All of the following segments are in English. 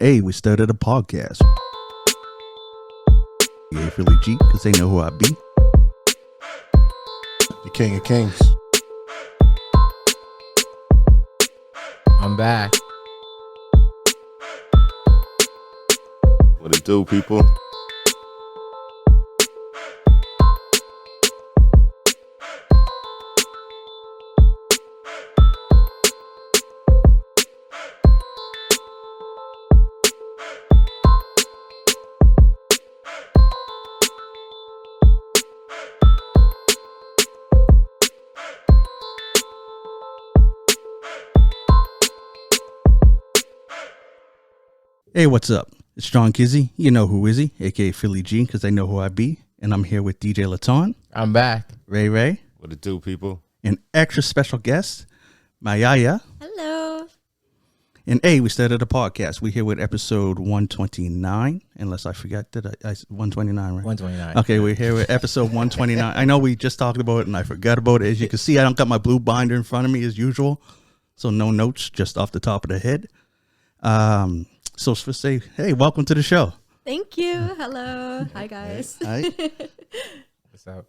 Hey, we started a podcast. Yeah, Philly G, because they know who I be. The King of Kings. I'm back. What it do, people? Hey, what's up? It's John Kizzy. You know who is he, aka Philly G, because they know who I be. And I'm here with DJ Laton, I'm back. Ray, What it do, people? and extra special guest, Mayaya. Hello. And hey, we started a podcast. We're here with episode 129, unless I forgot that I 129, right? 129. Okay, we're here with episode 129. I know we just talked about it and I forgot about it. As you can see, I don't got my blue binder in front of me as usual. So no notes, just off the top of the head. So for say, hey, welcome to the show. Thank you. Hello. Hi, guys. Hi. What's up?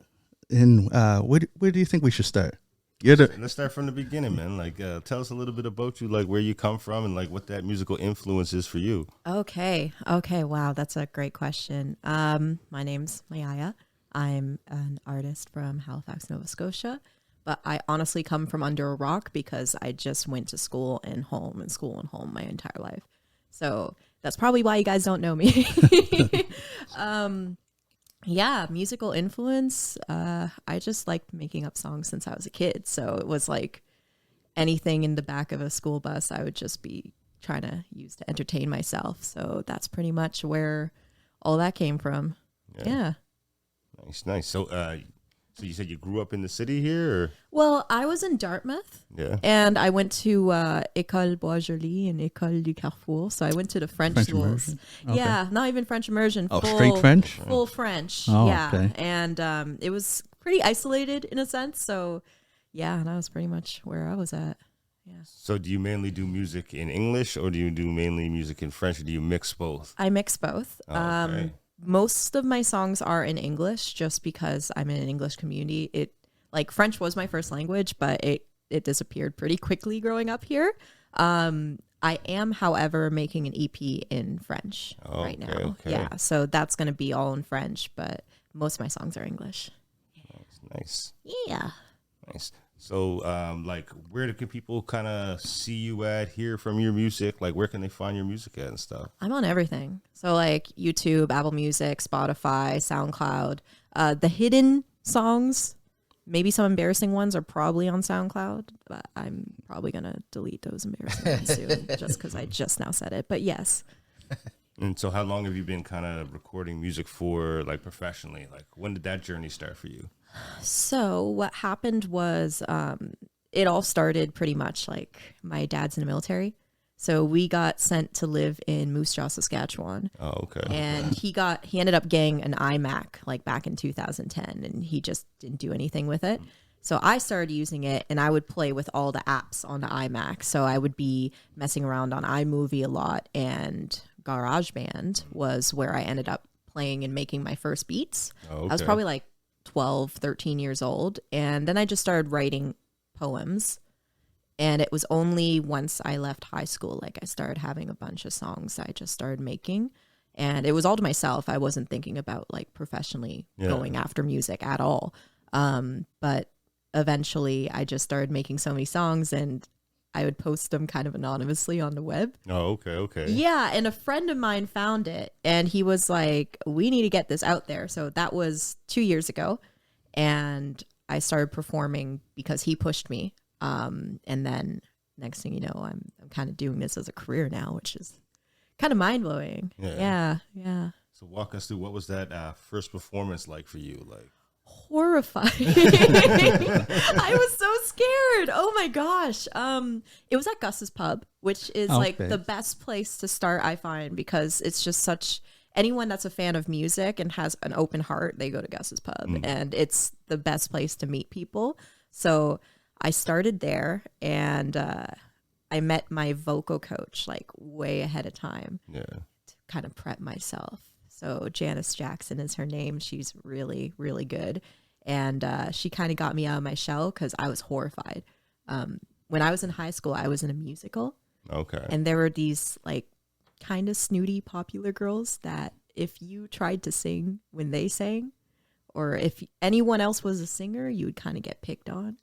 And where do you think we should start? Let's start from the beginning, man. Like, tell us a little bit about you, like where you come from, and like what that musical influence is for you. Okay. Wow, that's a great question. My name's Mayaya. I'm an artist from Halifax, Nova Scotia, but I honestly come from under a rock because I just went to school and home my entire life. So that's probably why you guys don't know me. Yeah, musical influence. I just liked making up songs since I was a kid. So it was like anything in the back of a school bus, I would just be trying to use to entertain myself. So that's pretty much where all that came from. Yeah. Nice. So you said you grew up in the city here, or? Well, I was in Dartmouth. Yeah. And I went to École Bois-Joli and École du Carrefour. So I went to the French schools. immersion? Okay. Yeah, not even French immersion. Oh, straight French? Full French. Oh, yeah. okay. And it was pretty isolated in a sense. So yeah, that was pretty much where I was at. Yeah. So do you mainly do music in English, or do you do mainly music in French, or do you mix both? I mix both. Oh, okay. Most of my songs are in English just because I'm in an English community. French was my first language, but it disappeared pretty quickly growing up here. I am, however, making an EP in French right now. Okay. Yeah, so that's going to be all in French, but most of my songs are English. Nice. Yeah. Nice. So, where can people kind of see you at, hear from your music? Like, where can they find your music at and stuff? I'm on everything. So like YouTube, Apple Music, Spotify, SoundCloud. The hidden songs, maybe some embarrassing ones, are probably on SoundCloud, but I'm probably going to delete those embarrassing ones soon just because I just now said it. But yes. And so how long have you been kind of recording music for, like, professionally? Like, when did that journey start for you? So what happened was it all started pretty much like my dad's in the military. So we got sent to live in Moose Jaw, Saskatchewan. Oh, okay. And he ended up getting an iMac like back in 2010, and he just didn't do anything with it. So I started using it, and I would play with all the apps on the iMac. So I would be messing around on iMovie a lot, and GarageBand was where I ended up playing and making my first beats. Oh, okay. I was probably like 12, 13 years old. And then I just started writing poems. And it was only once I left high school, like I started having a bunch of songs I just started making. And it was all to myself. I wasn't thinking about like professionally going after music at all. But eventually I just started making so many songs, and I would post them kind of anonymously on the web. Oh, okay. Yeah, and a friend of mine found it, and he was like, we need to get this out there. So that was 2 years ago, and I started performing because he pushed me. And then next thing you know, I'm kind of doing this as a career now, which is kind of mind-blowing. Yeah. So walk us through, what was that first performance like for you? Like, horrifying. I was so scared. Oh my gosh. It was at Gus's Pub, which is like the best place to start, I find, because it's just anyone that's a fan of music and has an open heart, they go to Gus's Pub, and it's the best place to meet people. So I started there, and I met my vocal coach like way ahead of time Yeah. to kind of prep myself. So Janice Jackson is her name. She's really, really good. And she kind of got me out of my shell because I was horrified. When I was in high school, I was in a musical. Okay. And there were these like kind of snooty popular girls that if you tried to sing when they sang, or if anyone else was a singer, you would kind of get picked on.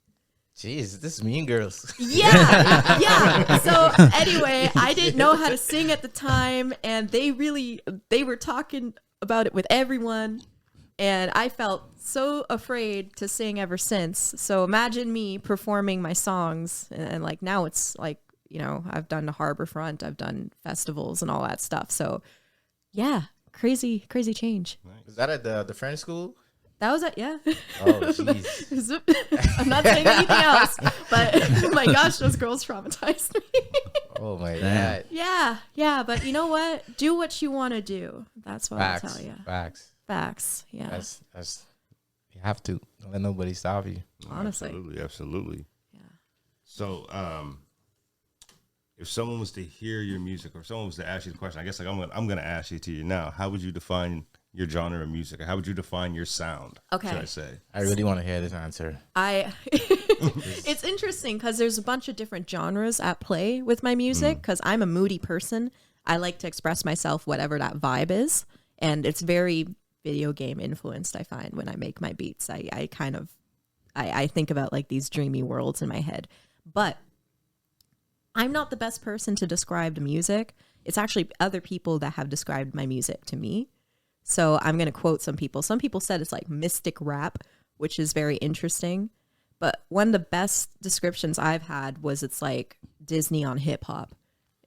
Jeez, this is Mean Girls. Yeah, yeah. So anyway, I didn't know how to sing at the time, and they were talking about it with everyone, and I felt so afraid to sing ever since. So imagine me performing my songs, and like now it's like, you know, I've done the Harborfront, I've done festivals and all that stuff. So yeah, crazy change. Was that at the French school? That was it, yeah. Oh, jeez. I'm not saying anything else, but oh my gosh, those girls traumatized me. Oh my Damn. God. Yeah, but you know what? Do what you want to do. That's what I'll tell you. Facts. Yeah. That's you have to. Don't let nobody stop you. Honestly. Absolutely. Yeah. So, if someone was to hear your music, or if someone was to ask you the question, I guess like I'm gonna ask it to you now. How would you define your genre of music? Or how would you define your sound? Okay. Should I say? I really want to hear this answer. It's interesting because there's a bunch of different genres at play with my music because I'm a moody person. I like to express myself whatever that vibe is, and it's very video game influenced. I find when I make my beats, I kind of I think about like these dreamy worlds in my head, but I'm not the best person to describe the music. It's actually other people that have described my music to me. So I'm going to quote some people. Some people said it's like mystic rap, which is very interesting. But one of the best descriptions I've had was it's like Disney on hip hop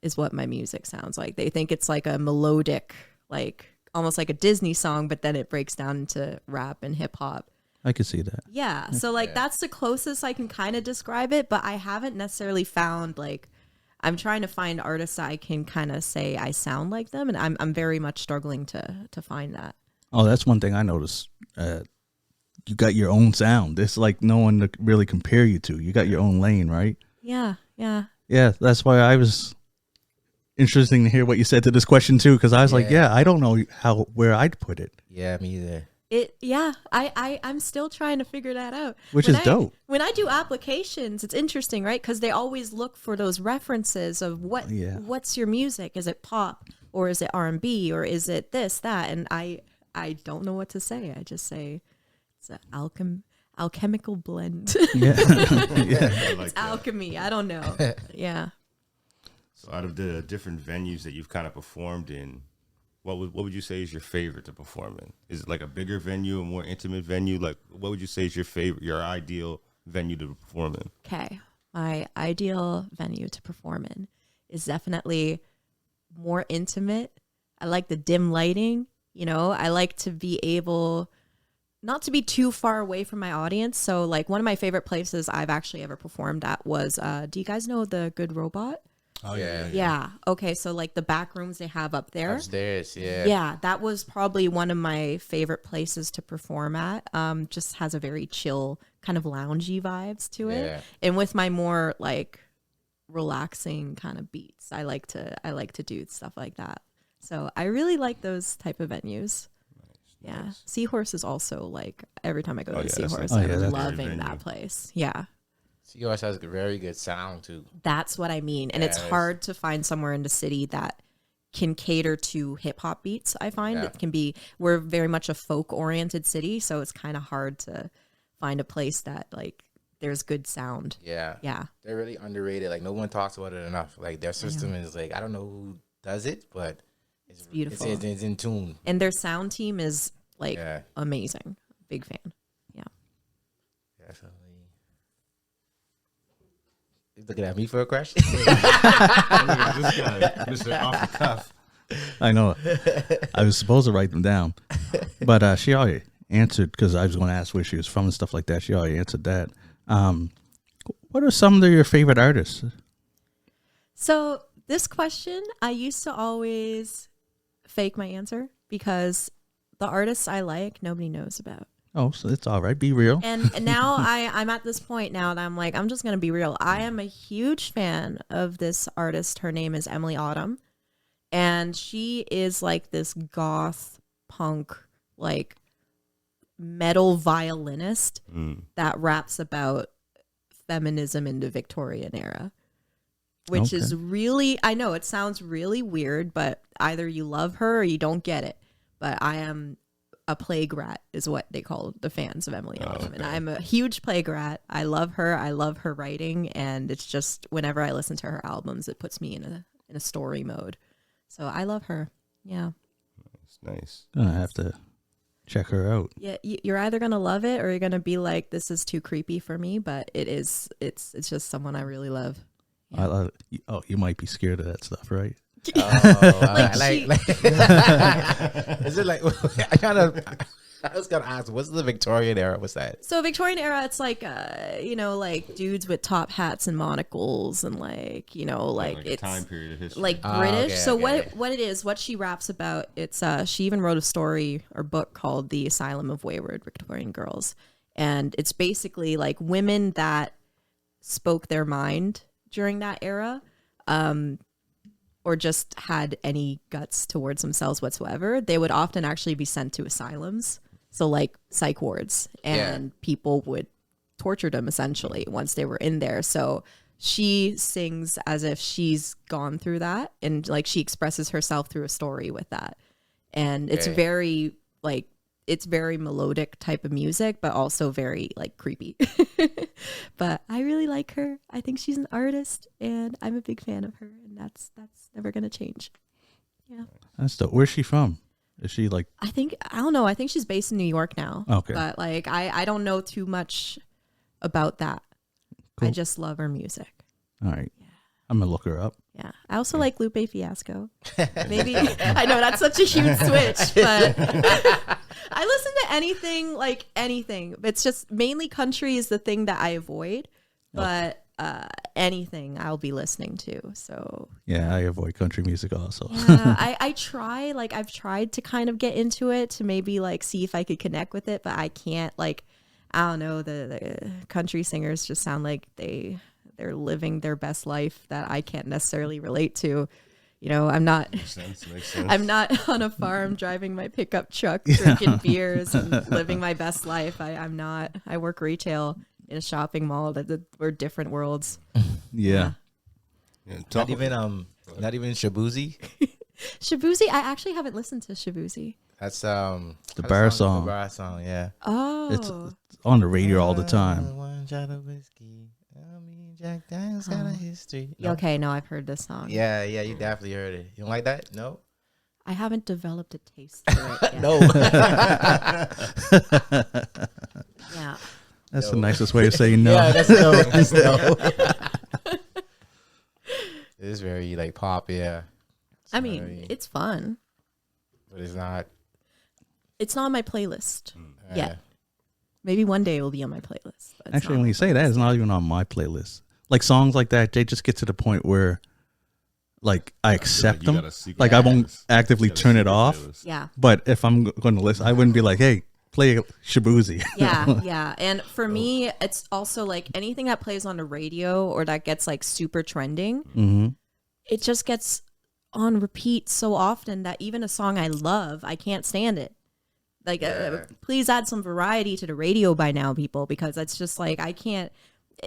is what my music sounds like. They think it's like a melodic, like almost like a Disney song, but then it breaks down into rap and hip hop. I could see that. Yeah. So like that's the closest I can kind of describe it, but I haven't necessarily found like, I'm trying to find artists that I can kind of say I sound like them, and I'm very much struggling to find that. Oh, that's one thing I noticed. You got your own sound. It's like no one to really compare you to. You got your own lane, right? Yeah. Yeah, that's why I was interesting to hear what you said to this question too, because I was like, I don't know where I'd put it. Yeah, me either. I'm still trying to figure that out. Which is dope. When I do applications, it's interesting, right? Because they always look for those references of what's your music? Is it pop or is it R&B or is it this, that? And I don't know what to say. I just say it's an alchemical blend. Yeah. It's alchemy. I don't know. Yeah. So out of the different venues that you've kind of performed in, what would you say is your favorite to perform in? Is it like a bigger venue, a more intimate venue? Like, what would you say is your ideal venue to perform in? Okay. My ideal venue to perform in is definitely more intimate. I like the dim lighting. You know, I like to be able not to be too far away from my audience. So like one of my favorite places I've actually ever performed at was, do you guys know the Good Robot? Oh, yeah. Yeah. Okay. So like the back rooms they have up there. Upstairs, yeah. Yeah. That was probably one of my favorite places to perform at. Just has a very chill kind of loungy vibes to it. Yeah. And with my more like relaxing kind of beats, I like to do stuff like that. So I really like those type of venues. Yeah. Seahorse is also like every time I go to Seahorse, I'm loving that place. Yeah. Seahorse has a very good sound too. That's what I mean. And it's hard to find somewhere in the city that can cater to hip hop beats. I find it can be, we're very much a folk oriented city. So it's kind of hard to find a place that like there's good sound. Yeah. Yeah. They're really underrated. Like no one talks about it enough. Like their system is like, I don't know who does it, but it's beautiful. It's in tune. And their sound team is like amazing. Big fan. Yeah. Definitely. You looking at me for a question? This guy, Mr. Off the Cuff. I know. I was supposed to write them down, but she already answered because I was going to ask where she was from and stuff like that. She already answered that. What are some of your favorite artists? So this question, I used to always fake my answer because the artists I like, nobody knows about. Oh, so it's all right. Be real. And now I'm at this point now that I'm like, I'm just gonna be real. I am a huge fan of this artist. Her name is Emily Autumn, and she is like this goth punk, like metal violinist that raps about feminism in the Victorian era, which is really, I know it sounds really weird, but either you love her or you don't get it. But I am a plague rat is what they call the fans of Emily Autumn. And I'm a huge plague rat. I love her. I love her writing. And it's just whenever I listen to her albums, it puts me in a story mode. So I love her. Yeah. It's nice. Gonna have to check her out. Yeah. You're either going to love it or you're going to be like, this is too creepy for me. But it's just someone I really love. Yeah. You might be scared of that stuff, right? Is it like I was gonna ask, what's the Victorian era? What's that? So Victorian era, it's like like dudes with top hats and monocles and like it's a time period of history. like British. Okay, So okay. what she raps about, it's she even wrote a story or book called The Asylum of Wayward Victorian Girls. And it's basically like women that spoke their mind during that era. Or just had any guts towards themselves whatsoever, they would often actually be sent to asylums. So like psych wards, and people would torture them essentially once they were in there. So she sings as if she's gone through that, and like she expresses herself through a story with that. And it's very like, it's very melodic type of music, but also very like creepy. But I really like her. I think she's an artist, and I'm a big fan of her, and that's never gonna change. Yeah. That's dope. Where's she from? Is she like? I don't know. I think she's based in New York now. Okay. But like, I don't know too much about that. Cool. I just love her music. All right. I'm gonna look her up. Yeah. I also like Lupe Fiasco. Maybe I know that's such a huge switch, but I listen to anything. It's just mainly country is the thing that I avoid, but anything I'll be listening to. So yeah, I avoid country music also. yeah, I've tried to kind of get into it to maybe like see if I could connect with it, but I can't. Like, I don't know, the country singers just sound like they're living their best life that I can't necessarily relate to. I'm not. Makes sense. I'm not on a farm driving my pickup truck, drinking beers, and living my best life. I'm not. I work retail in a shopping mall. We're different worlds. Yeah. Not even Shabuzi. Shabuzi. I actually haven't listened to Shabuzi. That's the bar song. The bar song, yeah. Oh, It's on the radio all the time. One shot of whiskey. Jack Daniels got a history. No? okay. No, I've heard this song. Yeah, you definitely heard it. You don't like that? No. I haven't developed a taste for it yet. No. Yeah. That's the nicest way of saying no. Yeah, that's no. That's no. It is very like pop, yeah. I mean, it's fun. But it's not. It's not on my playlist Yeah. yet. Maybe one day it will be on my playlist. But it's Actually, not when on you my say that, playlist. it's not even on my playlist. Like songs like that, they just get to the point where, like, I accept them. Like, I won't actively turn it off. Yeah. But if I'm going to listen, I wouldn't be like, "Hey, play Shabuzi." Yeah. And for me, it's also like anything that plays on the radio or that gets like super trending, Mm-hmm. it just gets on repeat so often that even a song I love, I can't stand it. Like, please add some variety to the radio by now, people, because it's just like, I can't.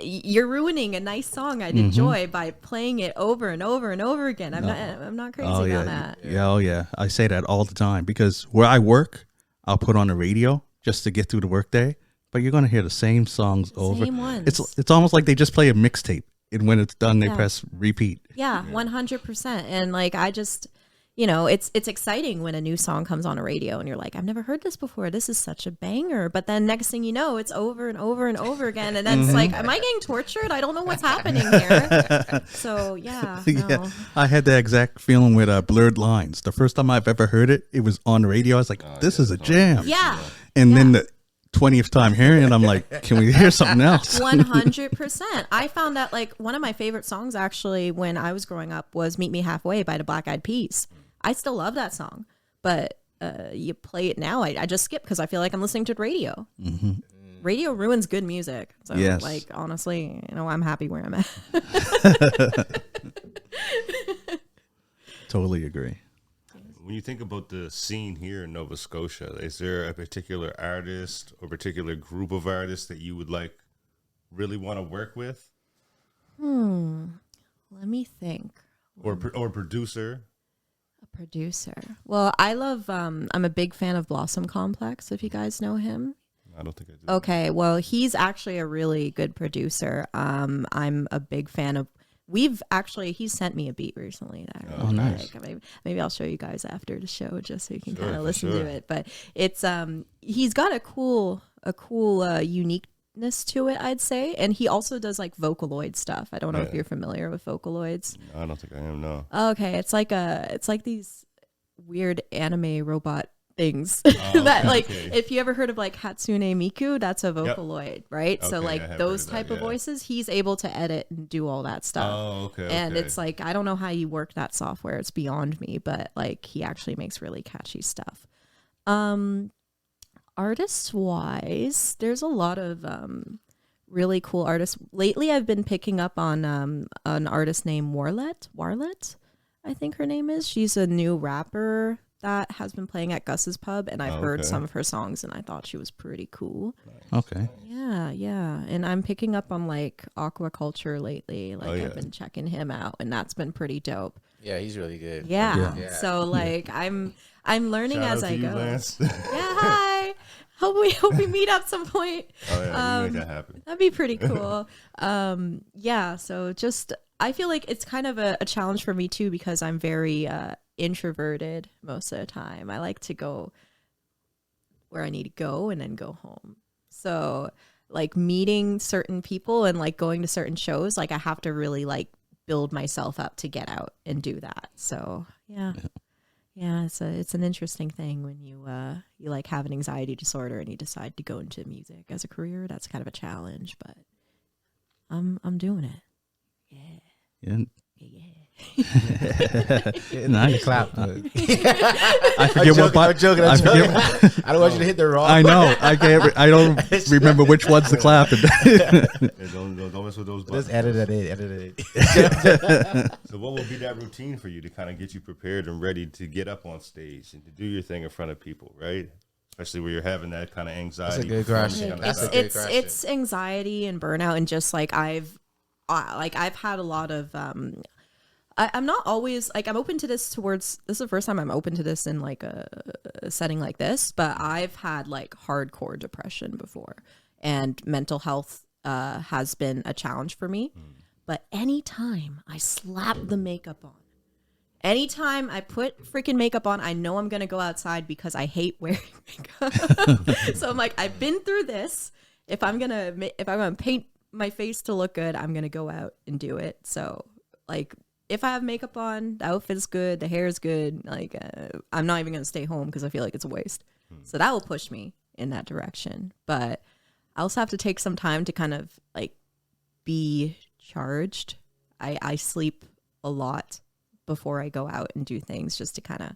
You're ruining a nice song I'd enjoy by playing it over and over and over again. I'm not crazy about that. Yeah, oh yeah. I say that all the time because where I work, I'll put on the radio just to get through the workday. But you're gonna hear the same songs over. Same ones. It's almost like they just play a mixtape, and when it's done, they Yeah. press repeat. Yeah, 100%. And like, I just, it's exciting when a new song comes on a radio and you're like, I've never heard this before. This is such a banger. But then next thing you know, it's over and over and over again. And then it's like, am I getting tortured? I don't know what's happening here. So yeah, no. Yeah, I had that exact feeling with Blurred Lines. The first time I've ever heard it, it was on the radio. I was like, "This is a jam." Yeah. And then the 20th time hearing it, I'm like, "Can we hear something else?" 100%. I found that like one of my favorite songs actually when I was growing up was Meet Me Halfway by the Black Eyed Peas. I still love that song, but you play it now, I just skip because I feel like I'm listening to radio. Radio ruins good music. So Yes. like honestly, I'm happy where I'm at. Totally agree. When you think about the scene here in Nova Scotia, is there a particular artist or particular group of artists that you would like really want to work with, Let me think. or producer? A producer. Well, I love. I'm a big fan of Blossom Complex. If you guys know him. I don't think I do. Okay, well, he's actually a really good producer. I'm a big fan of. He sent me a beat recently. That I really nice. like. Maybe I'll show you guys after the show just so you can Sure, kind of for listen sure. to it. But it's he's got a cool uniqueness to it, I'd say, and he also does like Vocaloid stuff. I don't know if Yeah. you're familiar with Vocaloids. I don't think I am. No. Okay, it's like these weird anime robot things that like okay. if you ever heard of like Hatsune Miku, that's a Vocaloid, right? So Okay, I like have those heard of type that, of yeah. voices, he's able to edit and do all that stuff. Oh, okay. And okay. it's like I don't know how you work that software. It's beyond me, but like he actually makes really catchy stuff. Artists wise, there's a lot of really cool artists. Lately I've been picking up on an artist named Warlet, I think her name is. She's a new rapper that has been playing at Gus's Pub, and I've heard okay. some of her songs, and I thought she was pretty cool. Okay. Yeah. And I'm picking up on like aquaculture lately. Like yeah. I've been checking him out, and that's been pretty dope. Yeah, he's really good. Yeah. Yeah. So like I'm learning Shout as out I to you, go. Lance. Yeah, hi. Hope we meet up some point. Oh yeah, we make that happen. That'd be pretty cool. Yeah, so just I feel like it's kind of a challenge for me too because I'm very introverted most of the time. I like to go where I need to go and then go home. So like meeting certain people and like going to certain shows, like I have to really like build myself up to get out and do that. So yeah, it's an interesting thing when you like have an anxiety disorder and you decide to go into music as a career. That's kind of a challenge, but I'm doing it. Yeah. Yeah. Nice. Clap. I forget what I'm joking. I forget. I don't want you to hit the wrong. I know. I can't. I don't remember which one's the clap. Yeah, don't mess with those buttons. Just edit it. So what will be that routine for you to kind of get you prepared and ready to get up on stage and to do your thing in front of people, right? Especially where you're having that kind of anxiety. good performance question. kind of That's a stuff. good question. It's anxiety and burnout and just like I've had a lot of I'm not always like I'm open to this this is the first time I'm open to this in like a setting like this, but I've had like hardcore depression before and mental health has been a challenge for me. But anytime I slap the makeup on, anytime I put freaking makeup on, I know I'm gonna go outside because I hate wearing makeup. So I'm like, I've been through this. If I'm gonna paint my face to look good, I'm gonna go out and do it. So like, if I have makeup on, the outfit's good, the hair is good. Like, I'm not even gonna stay home because I feel like it's a waste. So that will push me in that direction. But I also have to take some time to kind of like be charged. I sleep a lot before I go out and do things just to kind of,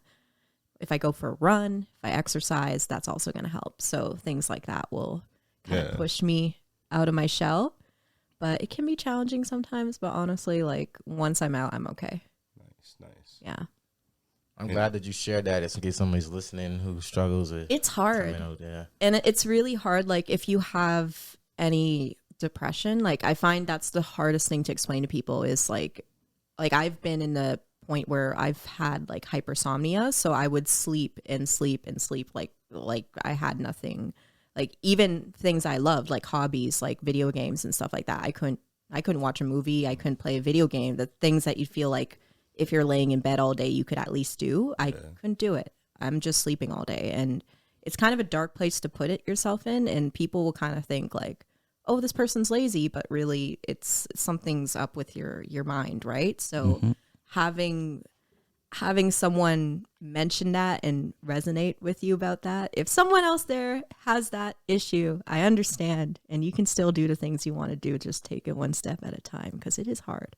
if I go for a run, if I exercise, that's also going to help. So things like that will kind of push me out of my shell. But it can be challenging sometimes. But honestly, like once I'm out, I'm okay. Nice. Yeah. I'm glad that you shared that. It's in case somebody's listening who struggles with. It's hard. Yeah. And it's really hard. Like if you have any depression, like I find that's the hardest thing to explain to people is like I've been in the point where I've had like hypersomnia. So I would sleep and sleep and sleep like I had nothing. Like even things I loved, like hobbies, like video games and stuff like that. I couldn't watch a movie. I couldn't play a video game. The things that you feel like if you're laying in bed all day, you could at least do. I couldn't do it. I'm just sleeping all day. And it's kind of a dark place to put it yourself in. And people will kind of think like, oh, this person's lazy, but really it's something's up with your mind, right? So having someone mention that and resonate with you about that. If someone else there has that issue, I understand. And you can still do the things you want to do. Just take it one step at a time because it is hard.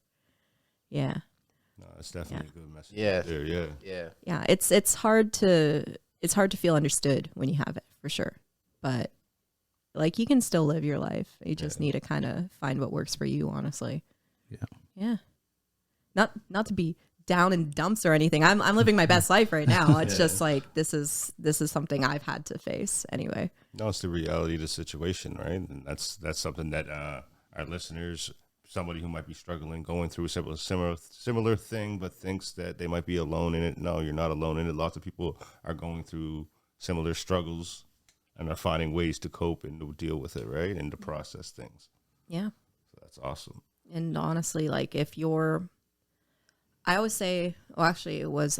Yeah. No, that's definitely a good message. Yeah. There, yeah. Yeah. Yeah. It's hard to it's hard to feel understood when you have it, for sure. But like, you can still live your life. You just need to kind of find what works for you, honestly. Yeah. Not to be down in dumps or anything. I'm living my best life right now. It's just like, this is something I've had to face anyway. No, it's the reality of the situation, right? And that's something that our listeners, somebody who might be struggling, going through a similar thing, but thinks that they might be alone in it. No, you're not alone in it. Lots of people are going through similar struggles and are finding ways to cope and to deal with it, right? And to process things. Yeah. So that's awesome. And honestly, like, I always say, well, actually, it was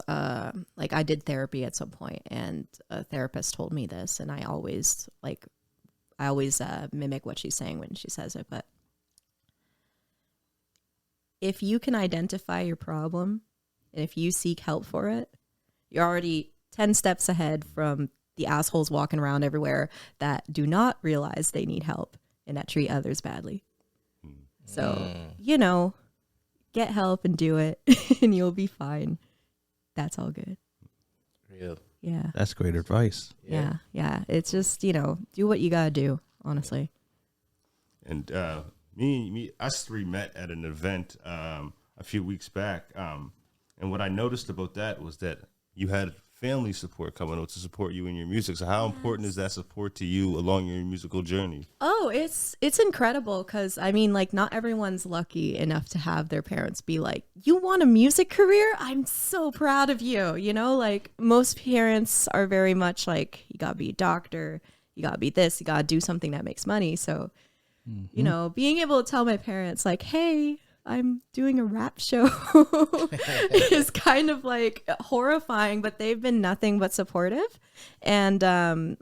like, I did therapy at some point, and a therapist told me this, and I always mimic what she's saying when she says it. But if you can identify your problem, and if you seek help for it, you're already 10 steps ahead from the assholes walking around everywhere that do not realize they need help and that treat others badly. So, get help and do it, and you'll be fine. That's all good. Real. Yeah. That's great advice. Yeah. It's just, do what you gotta do, honestly. And us three met at an event a few weeks back. And what I noticed about that was that you had family support coming out to support you in your music. So how important is that support to you along your musical journey? Oh, it's incredible, because I mean, like, not everyone's lucky enough to have their parents be like, you want a music career? I'm so proud of you. Like, most parents are very much like, you gotta be a doctor, you gotta be this, you gotta do something that makes money. So being able to tell my parents, like, hey, I'm doing a rap show is kind of like horrifying, but they've been nothing but supportive. And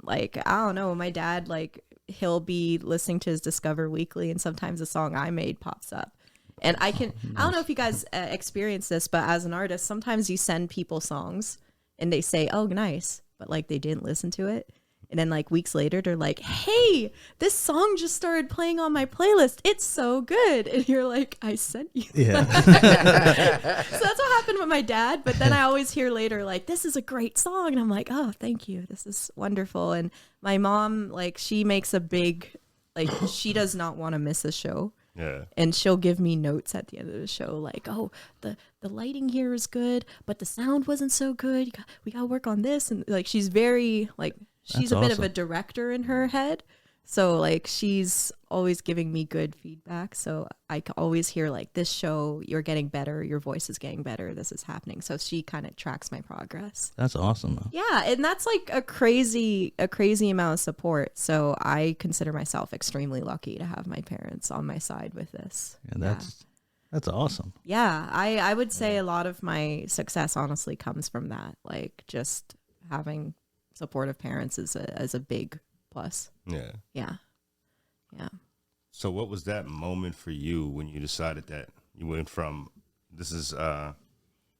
like, I don't know, my dad, like, he'll be listening to his Discover Weekly, and sometimes a song I made pops up. And I don't know if you guys experience this, but as an artist, sometimes you send people songs and they say, oh, nice, but like, they didn't listen to it. And then like weeks later, they're like, hey, this song just started playing on my playlist. It's so good. And you're like, I sent you. Yeah. So that's what happened with my dad. But then I always hear later, like, this is a great song. And I'm like, oh, thank you. This is wonderful. And my mom, like, she makes a big, like, she does not want to miss a show. Yeah. And she'll give me notes at the end of the show, like, oh, the lighting here is good, but the sound wasn't so good. We got to work on this. And like, she's very, like, she's That's a bit of awesome. a director in her head. So like, she's always giving me good feedback. So I can always hear like, this show, you're getting better. Your voice is getting better. This is happening. So she kind of tracks my progress. That's awesome. Yeah. And that's like a crazy amount of support. So I consider myself extremely lucky to have my parents on my side with this. And that's awesome. Yeah. I would say a lot of my success honestly comes from that. Like, just having supportive parents is a big plus. Yeah. So what was that moment for you when you decided that you went from, this is not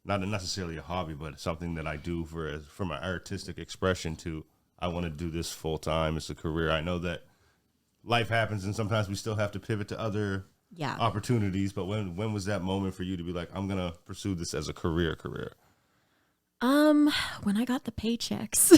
necessarily a hobby, but something that I do for my artistic expression, to, I want to do this full time as a career? I know that life happens and sometimes we still have to pivot to other opportunities, but when was that moment for you to be like, I'm going to pursue this as a career? When I got the paychecks.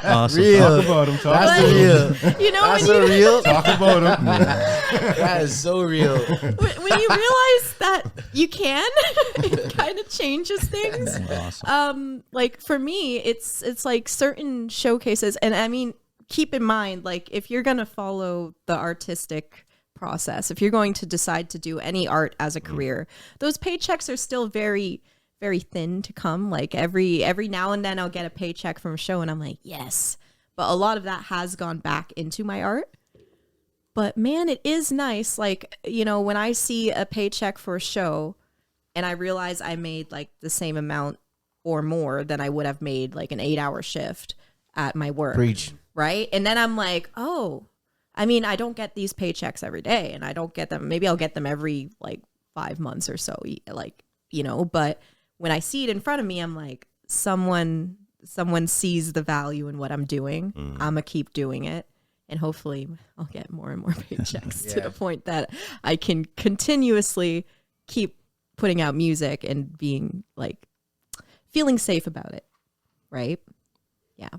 Awesome. Real. Talk about them. That's real. You know, That's when so you real. Talk about them. That is so real. when you realize that you can, it kind of changes things. Awesome. Like for me, it's like certain showcases, and I mean, keep in mind, like, if you're gonna follow the artistic process, if you're going to decide to do any art as a career, those paychecks are still very, very thin to come. Like every now and then I'll get a paycheck from a show and I'm like, yes. But a lot of that has gone back into my art. But man, it is nice. Like, when I see a paycheck for a show and I realize I made like the same amount or more than I would have made like an 8-hour shift at my work. Preach. Right. And then I'm like, oh, I mean, I don't get these paychecks every day, and I don't get them. Maybe I'll get them every like 5 months or so, like, but when I see it in front of me, I'm like, someone sees the value in what I'm doing. I'm gonna keep doing it, and hopefully I'll get more and more paychecks to the point that I can continuously keep putting out music and being like, feeling safe about it. right? Yeah.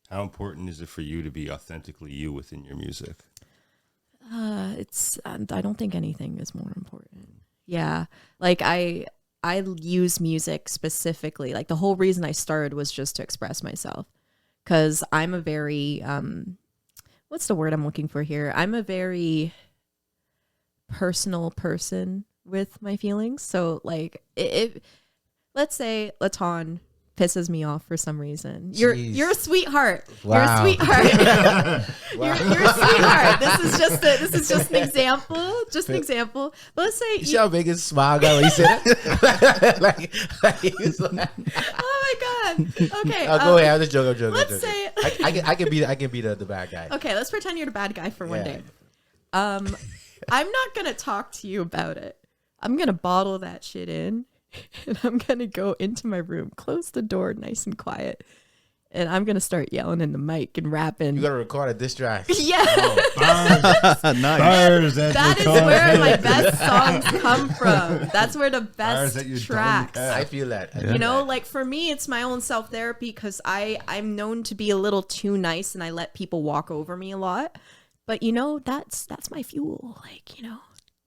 How important is it for you to be authentically you within your music? I don't think anything is more important. Yeah. Like I use music specifically. Like the whole reason I started was just to express myself. Cause I'm a very, what's the word I'm looking for here? I'm a very personal person with my feelings. So like if let's say Laton pisses me off for some reason. You're a sweetheart. Wow. You're a sweetheart. you're a sweetheart. This is just an example. Just an example. But let's say You see how big his smile got when he said that? like he was like, oh my god. Okay. oh, go ahead. I'm just joking. Let's say I can be the bad guy. okay. Let's pretend you're the bad guy for one Yeah. day. I'm not gonna talk to you about it. I'm gonna bottle that shit in, and I'm gonna go into my room, close the door, nice and quiet, and I'm gonna start yelling in the mic and rapping. You gotta record a diss track. Yeah. Nice. Bars That is where my best songs come from. That's where the Bars best that you don't tracks. have. I feel that. You know, like for me, it's my own self therapy because I'm known to be a little too nice and I let people walk over me a lot. But you know, that's my fuel. Like, you know,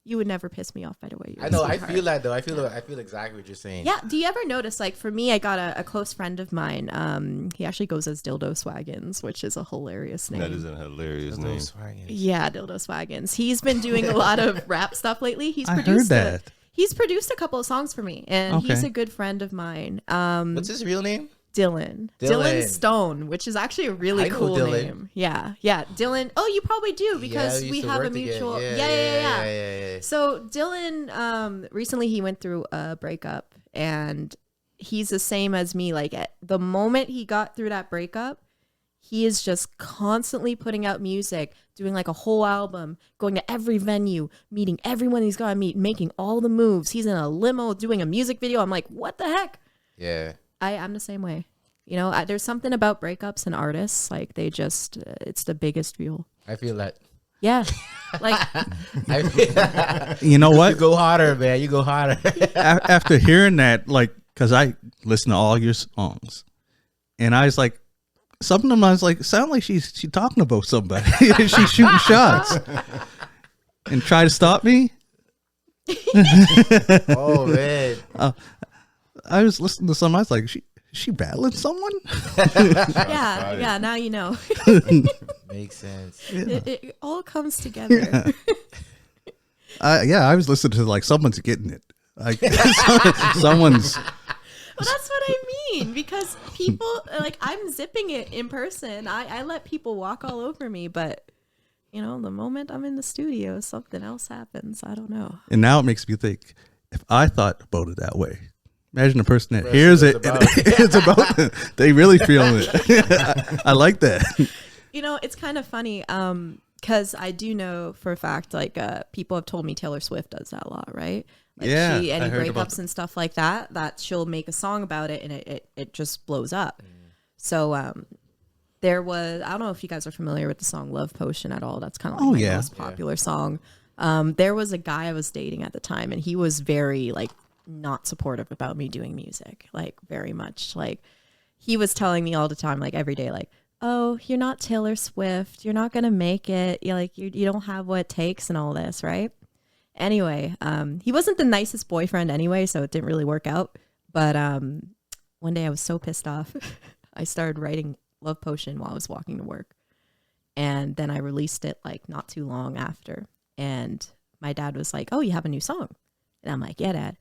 you would never piss me off, by the way. You're I a know. I sweetheart. feel that though. I feel exactly what you're saying. Yeah. Do you ever notice, like, for me, I got a close friend of mine. He actually goes as Dildo Swaggins, which is a hilarious name. That is a hilarious name. Yeah, Dildo Swaggins. He's been doing a lot of rap stuff lately. I heard that. He's produced a couple of songs for me, and Okay. he's a good friend of mine. What's his real name? Dylan. Dylan. Stone, which is actually a really I know cool Dylan. name. Yeah. Dylan. Oh, you probably do because Yeah, we used to have a work together. mutual. Yeah. Yeah. So Dylan, recently he went through a breakup, and he's the same as me. Like at the moment he got through that breakup, he is just constantly putting out music, doing like a whole album, going to every venue, meeting everyone he's got to meet, making all the moves. He's in a limo doing a music video. I'm like, what the heck? Yeah. I'm the same way. You know, there's something about breakups and artists. Like they just, it's the biggest fuel. I feel that. Yeah. Like, I feel, You know you what? go harder, man. You go harder. After hearing that, like, because I listen to all your songs, and I was like, some of them I was like, sound like she's talking about somebody. She's shooting shots, and try to stop me. Oh man. I was listening to some. I was like, is she battling someone? yeah. Now you know. Makes sense. It all comes together. I was listening to like someone's getting it. Like someone's. Well, that's what I mean, because people, like, I'm zipping it in person. I let people walk all over me, but, you know, the moment I'm in the studio, something else happens. I don't know. And now it makes me think, if I thought about it that way, imagine a person that hears it, and it's about them. They really feeling it. I like that. You know, it's kind of funny because I do know for a fact, like, people have told me Taylor Swift does that a lot, right? Like Yeah, any I heard about breakups and stuff like that she'll make a song about it and it just blows up. So there was, I don't know if you guys are familiar with the song Love Potion at all. That's kind of like my most popular song. There was a guy I was dating at the time, and he was very like not supportive about me doing music, like very much. Like he was telling me all the time, like every day, like, oh, you're not Taylor Swift, you're not gonna make it, you're like you don't have what it takes and all this, right? Anyway, he wasn't the nicest boyfriend anyway, so it didn't really work out. But one day I was so pissed off, I started writing Love Potion while I was walking to work. And then I released it like not too long after. And my dad was like, oh, you have a new song? And I'm like, yeah, Dad.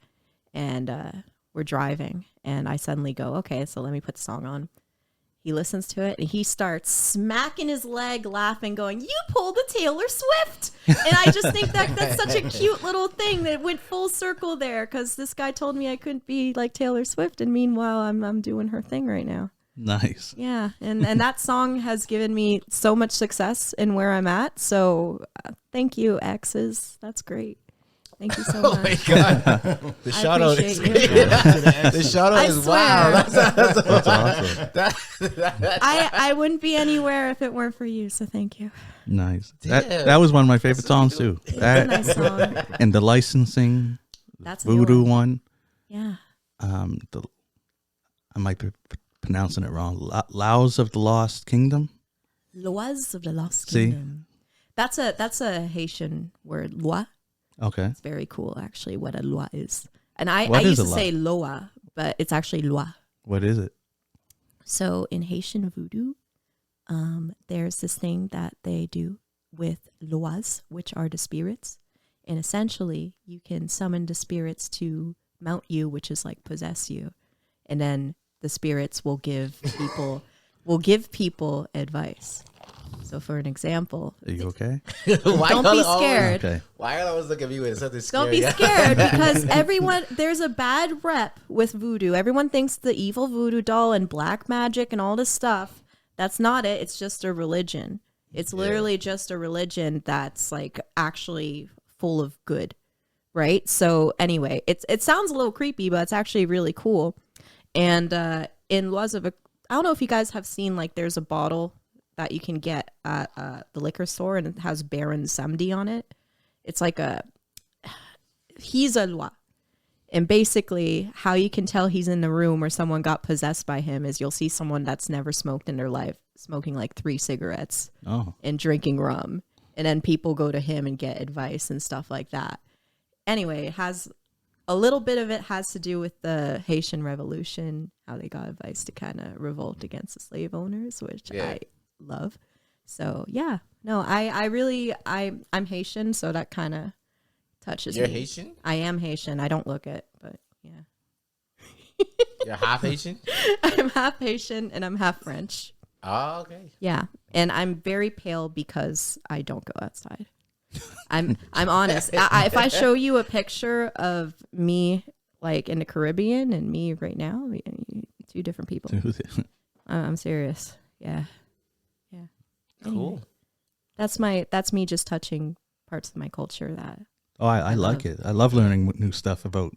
And we're driving. And I suddenly go, okay, so let me put the song on. He listens to it and he starts smacking his leg, laughing, going, you pulled a Taylor Swift. And I just think that's such a cute little thing that went full circle there, because this guy told me I couldn't be like Taylor Swift. And meanwhile, I'm doing her thing right now. Nice. Yeah. And that song has given me so much success in where I'm at. So thank you, exes. That's great. Thank you so much. Oh my god. The shout out is the shout out is wow. That's awesome. I wouldn't be anywhere if it weren't for you. So thank you. Nice. That was one of my favorite songs too. It's a That nice song. and the licensing, That's a new voodoo one. one. Yeah. I might be pronouncing it wrong. Laos of the Lost Kingdom. Lois of the Lost See? Kingdom. That's a Haitian word, loi. Okay. It's very cool, actually, what a loi is. And I What is used a to loi? say loa, but it's actually loi. What is it? So in Haitian voodoo, there's this thing that they do with loas, which are the spirits. And essentially, you can summon the spirits to mount you, which is like possess you. And then the spirits will give people advice. So for an example, Are you okay? Why don't y'all be always- scared. Okay. Why y'all always look at me with something scary? Don't be scared because there's a bad rep with voodoo. Everyone thinks the evil voodoo doll and black magic and all this stuff. That's not it. It's just a religion. It's literally just a religion that's like actually full of good. Right? So anyway, it sounds a little creepy, but it's actually really cool. And in Laws of I don't know if you guys have seen, like, there's a bottle that you can get at the liquor store and it has Baron Samedi on it. It's like he's a loi. And basically how you can tell he's in the room or someone got possessed by him is you'll see someone that's never smoked in their life smoking like 3 cigarettes and drinking rum. And then people go to him and get advice and stuff like that. Anyway, it has a little bit of it has to do with the Haitian Revolution, how they got advice to kind of revolt against the slave owners, which I love. So yeah, no, I'm Haitian, so that kind of touches You're me. Haitian? I am Haitian. I don't look it, but yeah. You're half Haitian? I'm half Haitian and I'm half French. Oh, okay. Yeah, and I'm very pale because I don't go outside. I'm honest. If I show you a picture of me like in the Caribbean and me right now, 2 different people. I'm serious. Yeah. Cool. Anyway, that's me just touching parts of my culture that. Oh, I like it. I love learning new stuff about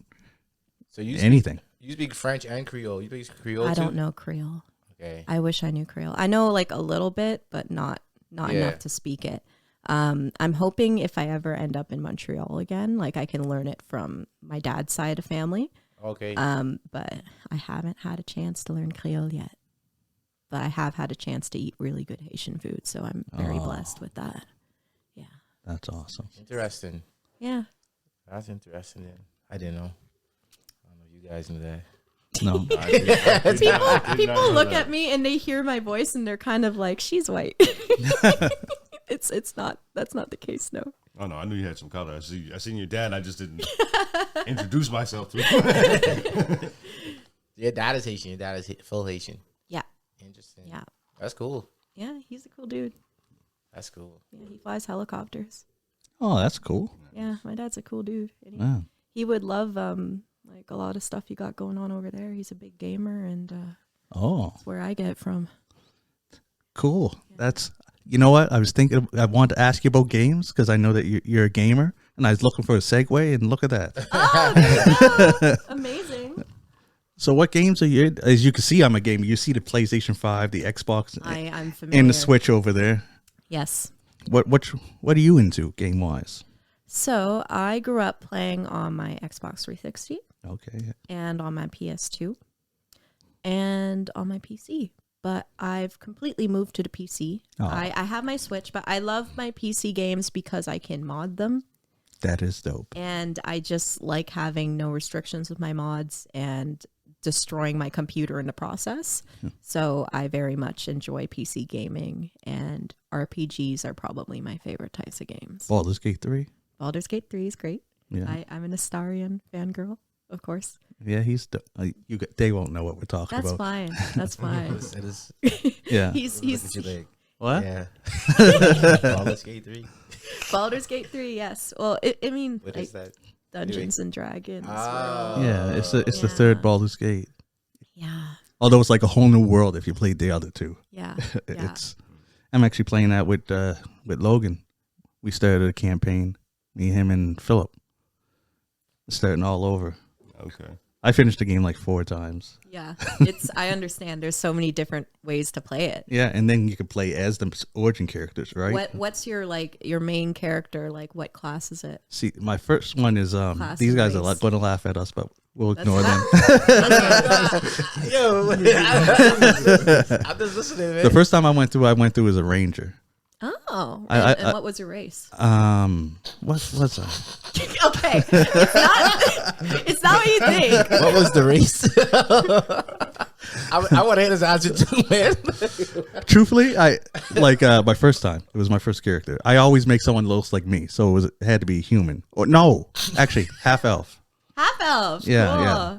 So you anything. You speak French and Creole. You speak Creole I too? don't know Creole. Okay. I wish I knew Creole. I know like a little bit, but not enough to speak it. I'm hoping if I ever end up in Montreal again, like I can learn it from my dad's side of family. Okay. But I haven't had a chance to learn Creole yet. But I have had a chance to eat really good Haitian food, so I'm very blessed with that. Yeah. That's awesome. Interesting. Yeah. That's interesting. Then. I didn't know. I don't know if you guys knew that. No. People look at me and they hear my voice and they're kind of like, she's white. It's not. That's not the case. No. Oh no, I knew you had some color. I seen your dad. I just didn't introduce myself to him. Your dad is Haitian. Your dad is full Haitian. Yeah. Interesting. Yeah. That's cool. Yeah. He's a cool dude. That's cool. Yeah. He flies helicopters. Oh, that's cool. Yeah. My dad's a cool dude. And Wow. he would love like a lot of stuff you got going on over there. He's a big gamer, and Oh, that's where I get it from. cool. That's, you know what? I was thinking, I wanted to ask you about games because I know that you're a gamer, and I was looking for a segue, and look at that. Oh, there you go. Amazing. So what games are you, as you can see, I'm a gamer. You see the PlayStation 5, the Xbox, I'm familiar. and the Switch over there. Yes. What are you into game-wise? So I grew up playing on my Xbox 360 Okay. and on my PS2 and on my PC. But I've completely moved to the PC. Oh. I have my Switch, but I love my PC games because I can mod them. That is dope. And I just like having no restrictions with my mods and destroying my computer in the process. So I very much enjoy PC gaming, and RPGs are probably my favorite types of games. Baldur's Gate 3? Baldur's Gate 3 is great. Yeah. I'm an Astarion fangirl, of course. Yeah, they won't know what we're talking That's about. fine. That's fine. It is. Yeah. He's Look at your leg. What? Yeah. Baldur's Gate 3. Baldur's Gate 3, yes. Well, I mean, What like, is that? Dungeons and Dragons. Oh. Yeah, it's the Yeah. third Baldur's Gate. Yeah. Although it's like a whole new world if you played the other two. Yeah. Yeah. I'm actually playing that with Logan. We started a campaign, me, him, and Philip. Starting all over. Okay. I finished the game like 4 times. Yeah. I understand there's so many different ways to play it. Yeah, and then you can play as the origin characters, right? What's your main character? Like, what class is it? See, my first one is Class these and guys are race. going to laugh at us, but We'll ignore them. Yo, I'm just listening, man. The first time I went through as a ranger. Oh, I- and what was your race? What's that? Okay, it's not what you think. What was the race? I want to hear this answer too, man. Truthfully, I like my first time. It was my first character. I always make someone looks like me, so it had to be human. Or no, actually, half elf. Half elf. Yeah, cool. yeah.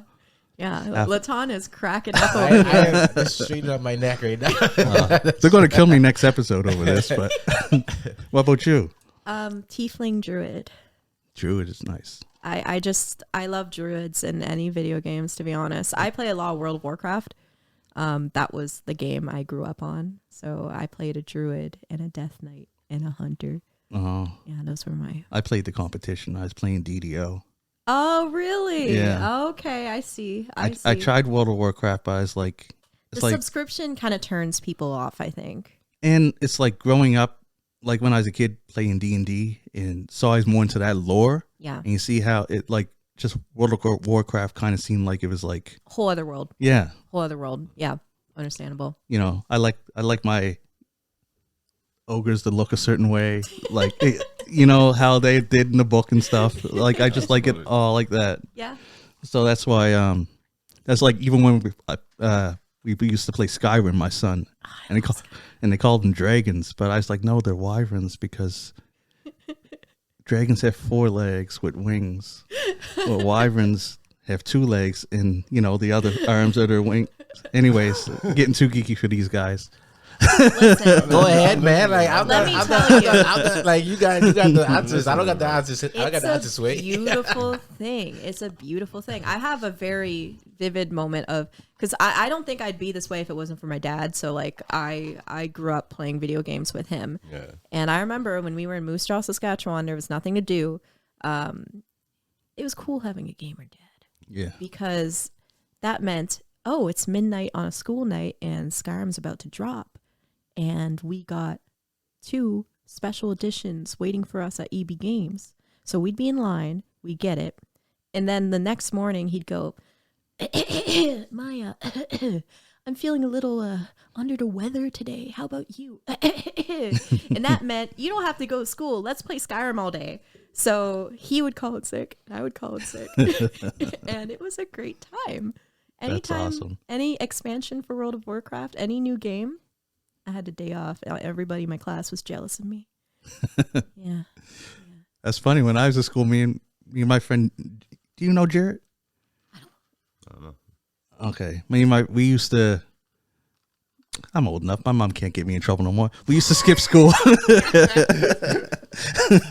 Yeah, Latan is cracking up I over here. am just straight up my neck right now. They're going to kill me next episode over this. But what about you? Tiefling druid. Druid is nice. I love druids in any video games, to be honest. I play a lot of World of Warcraft. That was the game I grew up on. So I played a druid and a death knight and a hunter. Oh, Yeah, those were my. I played the competition. I was playing DDO. Oh, really? Yeah. Okay, I see. I tried World of Warcraft, but I was like, it's The like, subscription kind of turns people off, I think. and it's like growing up, like when I was a kid playing D&D, and so I was more into that lore. Yeah. And you see how it like just World of Warcraft kind of seemed like it was like, Whole other world. yeah, Whole other world. Yeah. Understandable. you know, I like my ogres to look a certain way, like you know how they did in the book and stuff. Like I just like it all like that. Yeah. So that's why that's like even when we used to play Skyrim, my son, and they called them dragons, but I was like, no, they're wyverns because dragons have 4 legs with wings, well, wyverns have 2 legs and you know the other arms are their wing. Anyways, getting too geeky for these guys. Listen, Go ahead, man. Like I'm Let not, me I'm tell not, you. I'm not, like you got the answers. I don't got the answers. I got the answers. it's a Wait. beautiful thing. It's a beautiful thing. I have a very vivid moment of, because I don't think I'd be this way if it wasn't for my dad. So like I grew up playing video games with him. Yeah. And I remember when we were in Moose Jaw, Saskatchewan, there was nothing to do. It was cool having a gamer dad Yeah. because that meant, oh, it's midnight on a school night and Skyrim's about to drop. And we got 2 special editions waiting for us at EB Games. So we'd be in line, we'd get it. And then the next morning he'd go, Maya, I'm feeling a little under the weather today. How about you? And that meant you don't have to go to school. Let's play Skyrim all day. So he would call it sick, and I would call it sick. And it was a great time. Anytime, awesome. Any expansion for World of Warcraft, any new game, I had a day off. Everybody in my class was jealous of me. Yeah. That's funny. When I was at school, me and my friend, do you know Jarrett? I don't know. Okay. We used to, I'm old enough. My mom can't get me in trouble no more. We used to skip school.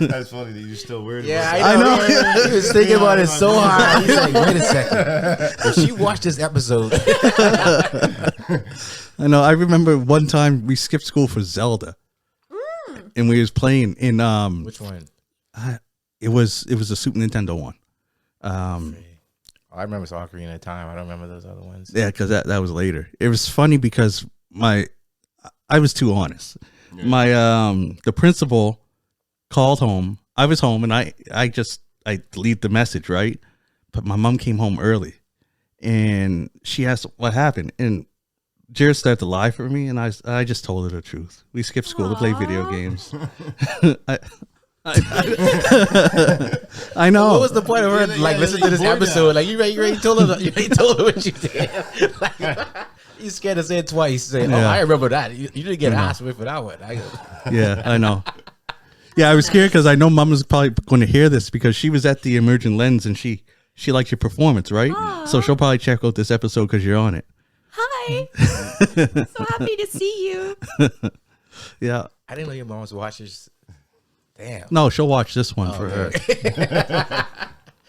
That's funny that you're still worried Yeah, about I that. know. He was thinking about it so hard. He's like, wait a second. If she watched this episode, I know. I remember one time we skipped school for Zelda, and we was playing in which one? it was a Super Nintendo one. I remember Ocarina of Time. I don't remember those other ones. Yeah, because that was later. It was funny because I was too honest. Yeah. My the principal called home. I was home and I deleted the message, right? But my mom came home early and she asked what happened. And Jared started to lie for me and I just told her the truth. We skipped school to play video games. I know. What was the point of her like listening to this episode? Like you already told her what you did. Like, you scared to say it twice. Saying, "Oh, Yeah. I remember that." You didn't get asked for that one. Yeah, I know. Yeah, I was scared because I know Mom was probably going to hear this because she was at the Emergent Lens and she liked your performance, right? So she'll probably check out this episode because you're on it. Hi. So happy to see you. Yeah. I didn't know your mom was watching. Damn. No, she'll watch this one for her.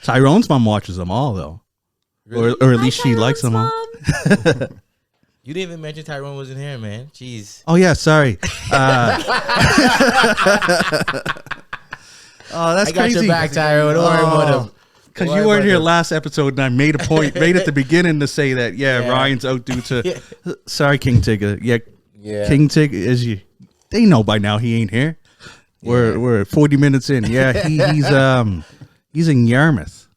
Tyrone's mom watches them all though, Really? or at least she likes them all. Mom. You didn't even mention Tyrone was in here, man. Jeez. Oh yeah, sorry. Oh, that's I got crazy. your back, Tyrone. Don't worry about him. Because Don't you worry weren't about here him. last episode, and I made a point right at the beginning to say that. Yeah, Yeah. Ryan's out due to. Sorry, King Tigger. Yeah, Yeah. King Tigger is you. They know by now he ain't here. We're 40 minutes in. Yeah, he's in Yarmouth.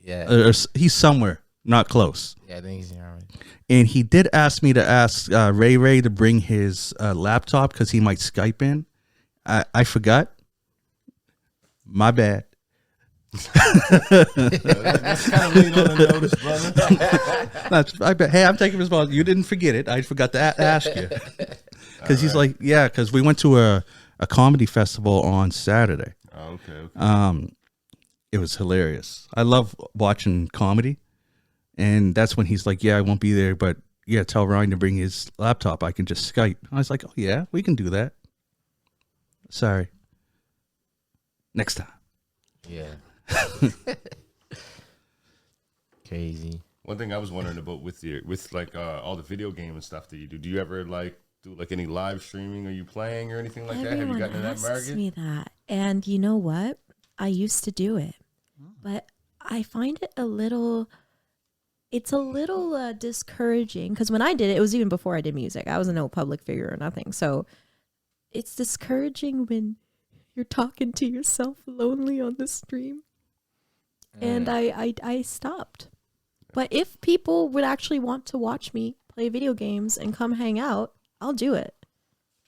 Yeah. He's somewhere, not close. Yeah, I think he's here already. And he did ask me to ask Ray to bring his laptop because he might Skype in. I forgot. My bad. That's kind of late on the notice, brother. Hey, I'm taking responsibility. You didn't forget it. I forgot to ask you. Because he's like, yeah, because we went to a comedy festival on Saturday. Oh, okay. It was hilarious. I love watching comedy. And that's when he's like, yeah, I won't be there, but yeah, tell Ryan to bring his laptop. I can just Skype. I was like, oh, yeah, we can do that. Sorry. Next time. Yeah. Crazy. One thing I was wondering about with like all the video game and stuff that you do you ever like do like any live streaming? Are you playing or anything like that? Have you gotten in that asks market? me that, and you know what? I used to do it, but I find it a little. It's a little discouraging because when I did it, it was even before I did music. I was no public figure or nothing, so it's discouraging when you're talking to yourself lonely on the stream. And I stopped. But if people would actually want to watch me play video games and come hang out, I'll do it.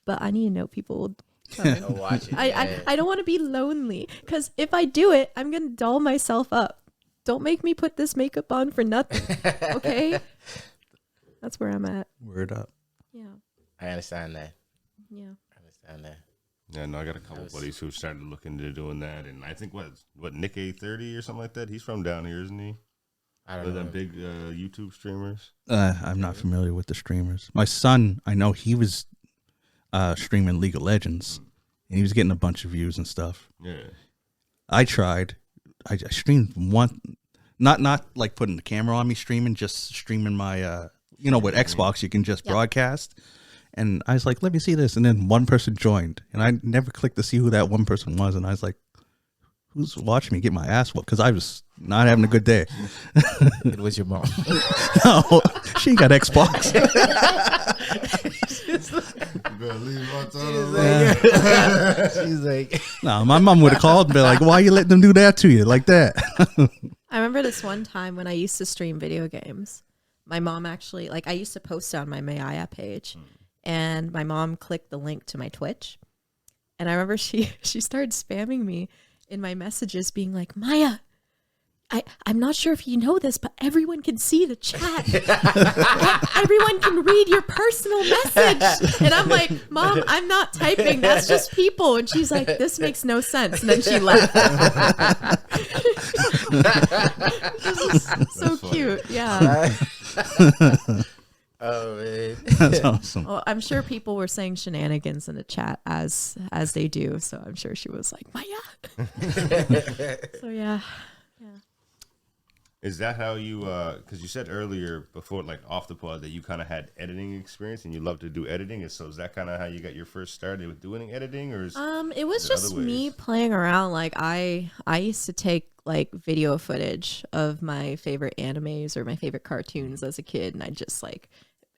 But I need to know people will come. Watch it. I don't want to be lonely because if I do it, I'm going to doll myself up. Don't make me put this makeup on for nothing. Okay? That's where I'm at. Word up. Yeah. I understand that. Yeah. I understand that. Yeah, no, I got a couple buddies who started looking into doing that, and I think what Nick A30 or something like that. He's from down here, isn't he? I don't know. Them big YouTube streamers. I'm not familiar with the streamers. My son, I know he was streaming League of Legends, and he was getting a bunch of views and stuff. Yeah. I tried. I streamed one, not like putting the camera on me streaming, just streaming my, with Xbox, you can just broadcast. And I was like, let me see this. And then one person joined, and I never clicked to see who that one person was. And I was like, who's watching me get my ass whooped? Because I was not having a good day. It was your mom. No, she ain't got Xbox. She's like, No, my mom would have called and been like, why you letting them do that to you like that? I remember this one time when I used to stream video games. My mom actually, I used to post it on my Mayaya page, and my mom clicked the link to my Twitch. And I remember she started spamming me in my messages being like, Maya, I'm not sure if you know this, but everyone can see the chat. Everyone can read your personal message. And I'm like, Mom, I'm not typing. That's just people. And she's like, this makes no sense. And then she left. This is so cute. Yeah. oh man, That's awesome. Well, I'm sure people were saying shenanigans in the chat as they do. So I'm sure she was like, Maya. So yeah. Is that how you? Because you said earlier before, like off the pod, that you kind of had editing experience and you love to do editing. And so is that kind of how you got your first start with doing editing, or It was just me playing around. Like I used to take like video footage of my favorite animes or my favorite cartoons as a kid, and I just like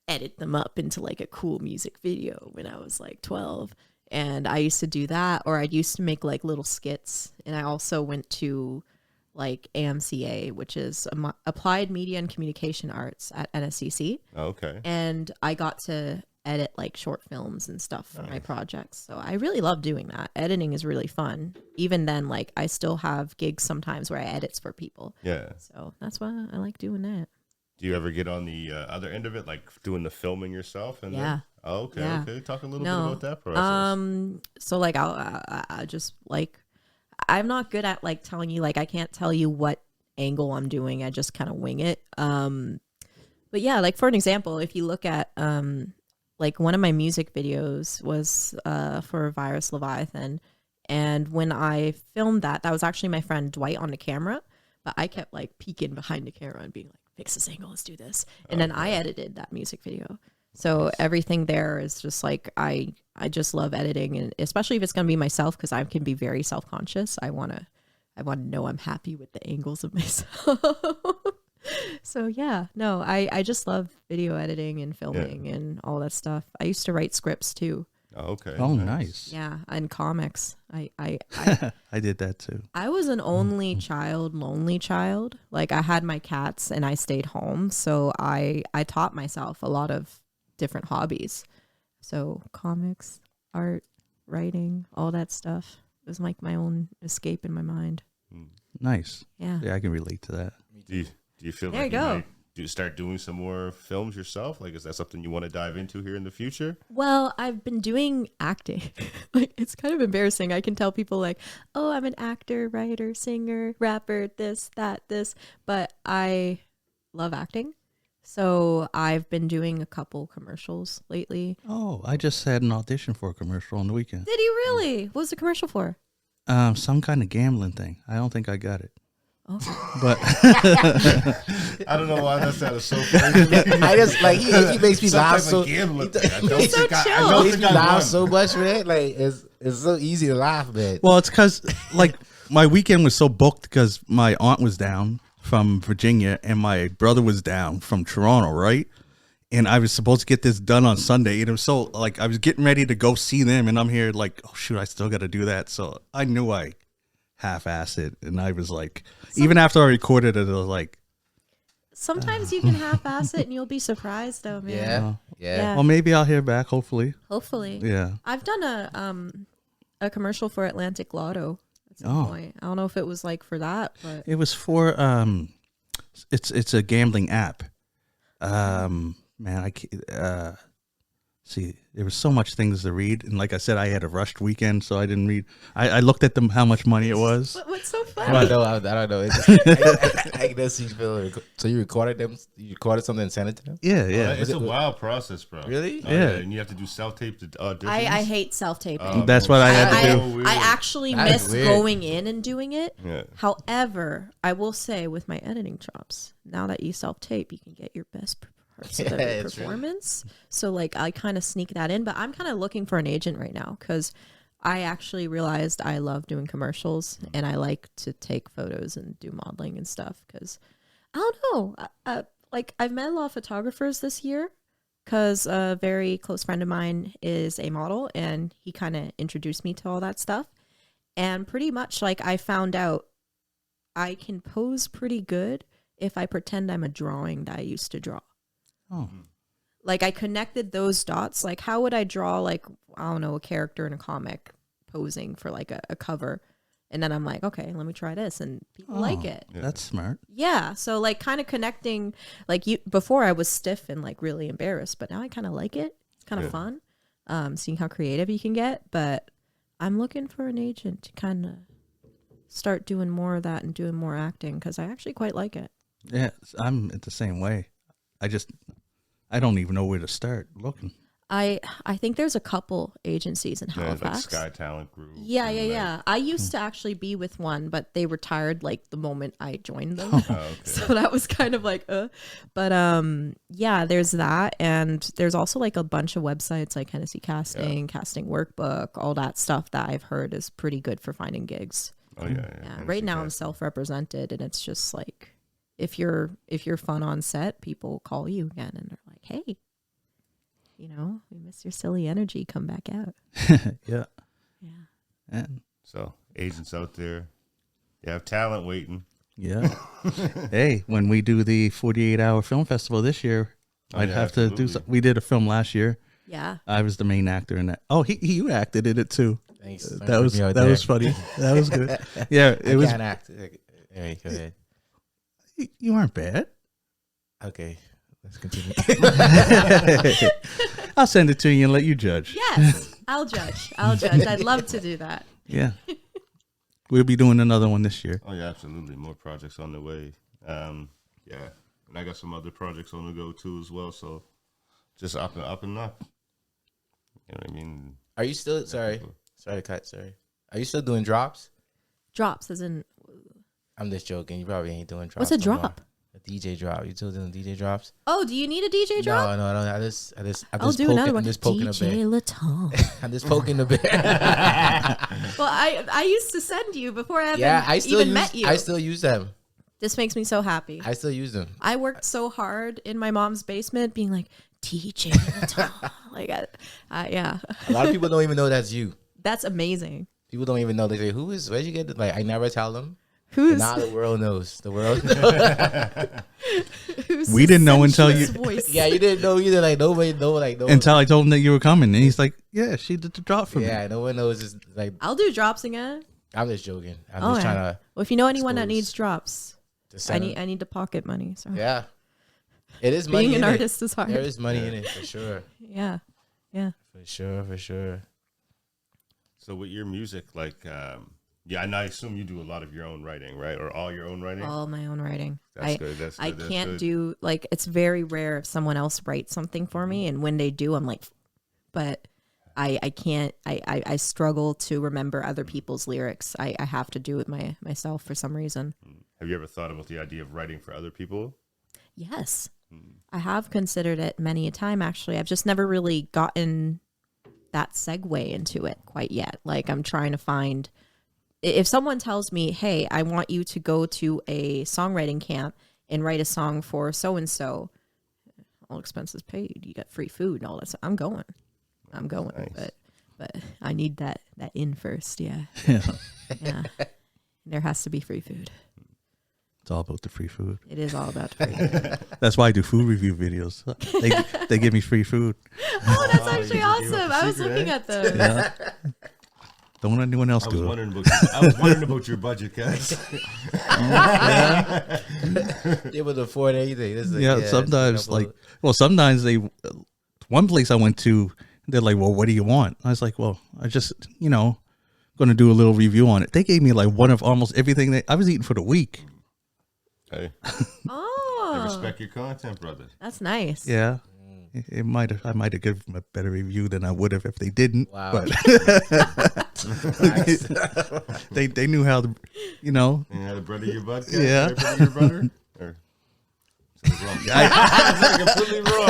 edit them up into like a cool music video when I was like 12. And I used to do that, or I used to make like little skits. And I also went to like AMCA, which is Applied Media and Communication Arts at NSCC. Okay. And I got to edit like short films and stuff for my projects. So I really love doing that. Editing is really fun. Even then, like I still have gigs sometimes where I edits for people. Yeah. So that's why I like doing that. Do you ever get on the other end of it, like doing the filming yourself? And Yeah. Then, oh, okay. Yeah. Okay. Talk a little bit about that process. So like I just like, I'm not good at like telling you, like I can't tell you what angle I'm doing. I just kind of wing it. But yeah, like for an example, if you look at like one of my music videos was for Virus Leviathan, and when I filmed that was actually my friend Dwight on the camera, but I kept like peeking behind the camera and being like, fix this angle, let's do this, and then I edited that music video. So everything there is just like I just love editing, and especially if it's gonna be myself, because I can be very self-conscious. I wanna know I'm happy with the angles of myself. So yeah, no, I just love video editing and filming and all that stuff. I used to write scripts too. Okay. Oh, nice. Yeah, and comics. I I did that too. I was an only child, lonely child. Like I had my cats and I stayed home, so I taught myself a lot of different hobbies. So comics, art, writing, all that stuff. It was like my own escape in my mind. Nice. Yeah. Yeah, I can relate to that. Do you feel There like you go. might start doing some more films yourself? Like, is that something you want to dive into here in the future? Well, I've been doing acting. Like it's kind of embarrassing. I can tell people like, "Oh, I'm an actor, writer, singer, rapper, this, that, this," but I love acting. So, I've been doing a couple commercials lately. Oh, I just had an audition for a commercial on the weekend. Did you really? What was the commercial for? Some kind of gambling thing. I don't think I got it. Oh. But I don't know why that sounded so funny. I just like he makes me Some laugh type so. of gambling He thing. I don't so think I chill. don't makes think me I laugh won. so much, man. Like it's so easy to laugh, man. well, it's because like my weekend was so booked because my aunt was down from Virginia and my brother was down from Toronto, right? And I was supposed to get this done on Sunday, and it was so like I was getting ready to go see them, and I'm here like, oh shoot, I still got to do that. So I knew I half-assed it, and I was like, even after I recorded it, I was like, Sometimes you can half-ass it and you'll be surprised though, man. Yeah, yeah. Yeah. well, maybe I'll hear back. Hopefully, Hopefully. yeah. I've done a commercial for Atlantic Lotto at some point. I don't know if it was like for that, but It was for it's a gambling app. Man, I can't, see, there was so much things to read, and like I said, I had a rushed weekend, so I didn't read. I looked at them how much money it was. what's so I funny? don't know. I don't know. It's just, I can see so you recorded them. You recorded something and sent it to them. Yeah, yeah. It's a wild process, bro. Really? Oh, Yeah. And you have to do self-tape auditions. I hate self-taping. That's what I had to I, do. I actually That is miss weird. going in and doing it. Yeah. However, I will say with my editing chops, now that you self-tape, you can get your best parts of Yeah, every it's true. performance. So like I kind of sneak that in, but I'm kind of looking for an agent right now because I actually realized I love doing commercials and I like to take photos and do modeling and stuff because I don't know. Like I've met a lot of photographers this year because a very close friend of mine is a model and he kind of introduced me to all that stuff. And pretty much like I found out I can pose pretty good if I pretend I'm a drawing that I used to draw. Oh, Like I connected those dots. Like how would I draw like, I don't know, a character in a comic posing for like a cover. And then I'm like, okay, let me try this. And people like it. that's smart. Yeah. So like kind of connecting, like you, before I was stiff and like really embarrassed, but now I kind of like it. It's kind of fun. Seeing how creative you can get, but I'm looking for an agent to kind of start doing more of that and doing more acting because I actually quite like it. Yeah, I'm the same way. I don't even know where to start looking. I think there's a couple agencies in Yeah, like Halifax. Sky Talent Group. Yeah, and, yeah, like, yeah. I used to actually be with one, but they retired like the moment I joined them. Oh, okay. So that was kind of like, But yeah, there's that. And there's also like a bunch of websites like Hennessy Casting, Casting Workbook, all that stuff that I've heard is pretty good for finding gigs. Oh yeah, Yeah. And Right she now I'm got- self-represented and it's just like, if you're fun on set, people call you again and they're like, hey, you know, we miss your silly energy. Come back out. Yeah. Yeah. And So agents out there, you have talent waiting. yeah. Hey, when we do the 48-hour film festival this year, Oh, I'd yeah, have to do absolutely. some. We did a film last year. Yeah. I was the main actor in that. Oh, you acted in it too. Thanks. That was funny. That was good. Yeah, it I was. can't act. Hey, go ahead. You weren't bad. Okay, let's continue. I'll send it to you and let you judge. Yes. I'll judge. I'd love to do that. Yeah. We'll be doing another one this year. Oh yeah, absolutely. More projects on the way. Yeah, and I got some other projects on the go too as well. So just up and up and up. You know what I mean? Are you still sorry to cut? Sorry. Are you still doing drops? Drops as in, I'm just joking. You probably ain't doing drops. what's a no more. drop? A DJ drop. You still doing DJ drops? Oh, do you need a DJ drop? No, I don't. I'm I'll just do poking, another one. I'm just poking DJ a bear. Laton. I'm just poking the bear. Well, I used to send you before I Yeah, I still even use. met you. I still use them. This makes me so happy. I still use them. I worked so hard in my mom's basement being like, DJ Tom. Like, yeah. A lot of people don't even know that's you. That's amazing. People don't even know. They say, where'd you get it? Like, I never tell them. Who's Now the world knows. The world knows. who's We didn't know until you- sensuous voice? Yeah, you didn't know either. Like, nobody know. Like, no one, Until I told him that you were coming, and he's like, "Yeah, she did the drop for me." yeah, no one knows. It's like, I'll do drops again. I'm just joking. I'm Oh, just yeah. trying Well, if you know anyone that expose- needs drops, to I send need the pocket money. So Yeah. It is money. being an in artist is hard. There is money in it for sure. Yeah. For sure. So with your music, like, yeah, and I assume you do a lot of your own writing, right? Or all your own writing? All my own writing. That's good. That's good. I That's can't good. do like it's very rare if someone else writes something for me, and when they do, I'm like, but I can't. I struggle to remember other people's lyrics. I have to do it myself for some reason. Have you ever thought about the idea of writing for other people? Yes, I have considered it many a time. Actually, I've just never really gotten that segue into it quite yet. Like I'm trying to find. If someone tells me, "Hey, I want you to go to a songwriting camp and write a song for so and so, all expenses paid, you got free food and all that stuff," I'm going. Nice. But I need that in first. Yeah, yeah. There has to be free food. It's all about the free food. It is all about free food. That's why I do food review videos. They give me free food. Oh, that's actually you gave up awesome. the I was secret, looking eh? at them. Yeah. Don't want anyone else I was do it. wondering about your budget, guys. Able to afford anything. This is like, Yeah, it's a sometimes couple- sometimes they. One place I went to, they're like, "Well, what do you want?" I was like, "Well, I just going to do a little review on it." They gave me like one of almost everything that I was eating for the week. Hey, I Oh, respect your content, brother. that's nice. Yeah. I might have given them a better review than I would have if they didn't. Wow. But they knew how to, You know how to brother your butt? Guys? Yeah. How to brother your brother? Or, something's wrong. completely wrong.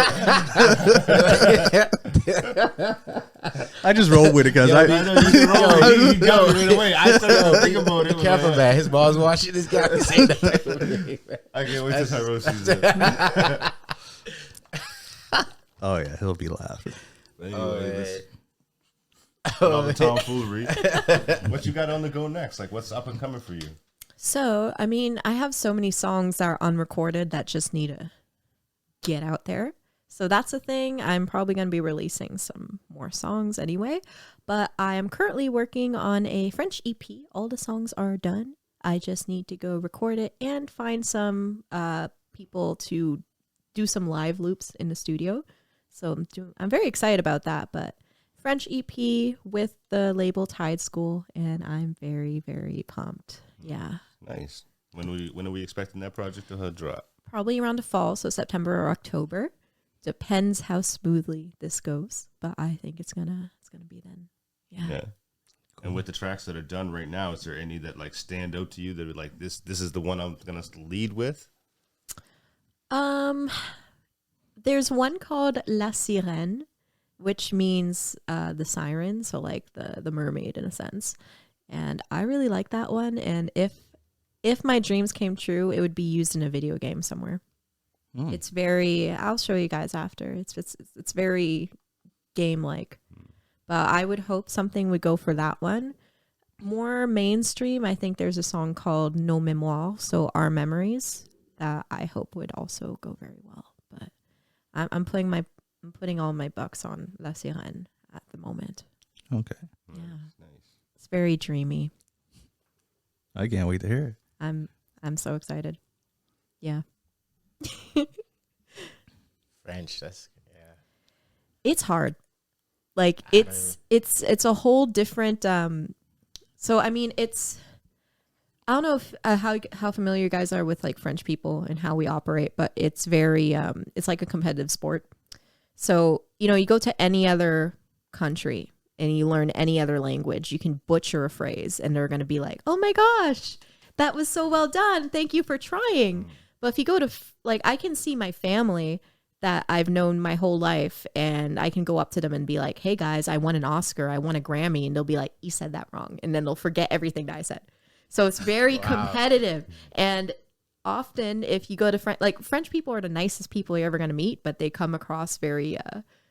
I just roll with it because I know you're wrong. He got me right away. I started to think about it. Be careful, man. His mom's watching this guy. Say that. I can't wait till Tyrone sees it. oh yeah, he'll be laughing. Anyway, all the tomfoolery. What you got on the go next? Like, what's up and coming for you? So, I mean, I have so many songs that are unrecorded that just need to get out there. So that's a thing. I'm probably going to be releasing some more songs anyway. But I am currently working on a French EP. All the songs are done. I just need to go record it and find some people to do some live loops in the studio. So I'm very excited about that. But French EP with the label Tide School, and I'm very, very pumped. Yeah. Nice. When are we expecting that project to drop? Probably around the fall, so September or October. Depends how smoothly this goes, but I think it's gonna be then. Yeah. And with the tracks that are done right now, is there any that like stand out to you that are like this is the one I'm gonna lead with? There's one called La Sirène, which means the siren, so like the mermaid in a sense. And I really like that one. And if my dreams came true, it would be used in a video game somewhere. It's very. I'll show you guys after. It's very game like. But I would hope something would go for that one. More mainstream, I think there's a song called Nos Mémoires, so Our Memories, that I hope would also go very well. But I'm putting all my bucks on La Sirène at the moment. Okay, Yeah. Nice. It's very dreamy. I can't wait to hear it. I'm so excited. Yeah. French. That's yeah. It's hard. Like it's a whole different so I mean it's I don't know if how familiar you guys are with like French people and how we operate, but it's very it's like a competitive sport. So, you go to any other country and you learn any other language, you can butcher a phrase and they're going to be like, "Oh my gosh, that was so well done. Thank you for trying." But if you go to like I can see my family that I've known my whole life and I can go up to them and be like, "Hey guys, I won an Oscar, I won a Grammy," and they'll be like, "You said that wrong." And then they'll forget everything that I said. So it's very competitive. And often if you go to French people are the nicest people you're ever going to meet, but they come across very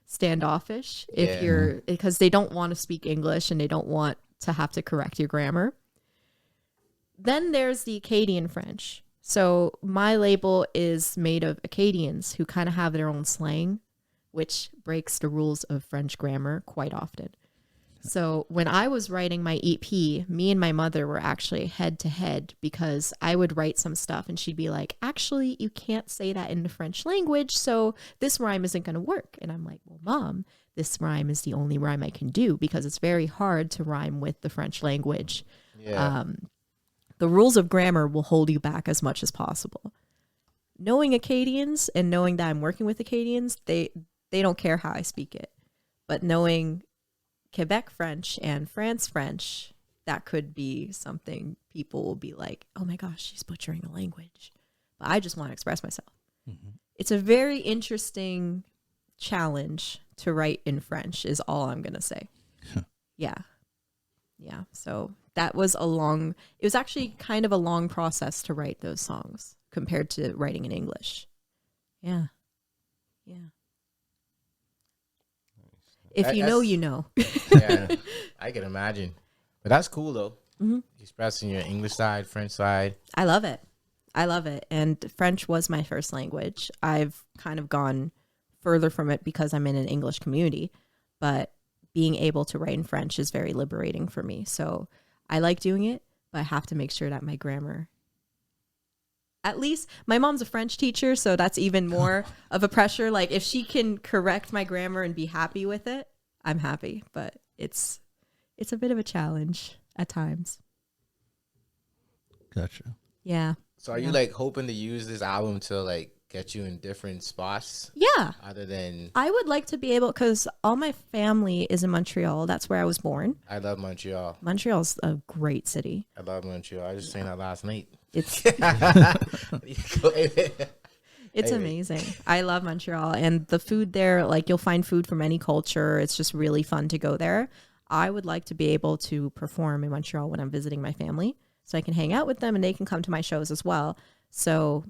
standoffish because they don't want to speak English and they don't want to have to correct your grammar. Then there's the Acadian French. So my label is made of Acadians who kind of have their own slang, which breaks the rules of French grammar quite often. So when I was writing my EP, me and my mother were actually head to head because I would write some stuff and she'd be like, actually, you can't say that in the French language, so this rhyme isn't going to work. And I'm like, well, Mom, this rhyme is the only rhyme I can do because it's very hard to rhyme with the French language. Yeah. The rules of grammar will hold you back as much as possible. Knowing Acadians and knowing that I'm working with Acadians, they don't care how I speak it. But knowing Quebec French and France French, that could be something people will be like, oh my gosh, she's butchering the language. But I just want to express myself. Mm-hmm. It's a very interesting challenge to write in French is all I'm going to say. Yeah. Yeah. So it was actually kind of a long process to write those songs compared to writing in English. Yeah. Yeah. If you know, you know. Yeah, I can imagine. But that's cool, though. Mm-hmm. Expressing your English side, French side. I love it. And French was my first language. I've kind of gone further from it because I'm in an English community. But being able to write in French is very liberating for me. So I like doing it, but I have to make sure that my grammar... At least my mom's a French teacher, so that's even more of a pressure. Like if she can correct my grammar and be happy with it, I'm happy. But it's a bit of a challenge at times. Gotcha. Yeah. So are you like hoping to use this album to like get you in different spots? Yeah. Other than I would like to be able, because all my family is in Montreal. That's where I was born. I love Montreal. Montreal's a great city. I love Montreal. I was just saying that last night. It's amazing. I love Montreal, and the food there, like you'll find food from any culture. It's just really fun to go there. I would like to be able to perform in Montreal when I'm visiting my family, so I can hang out with them and they can come to my shows as well. So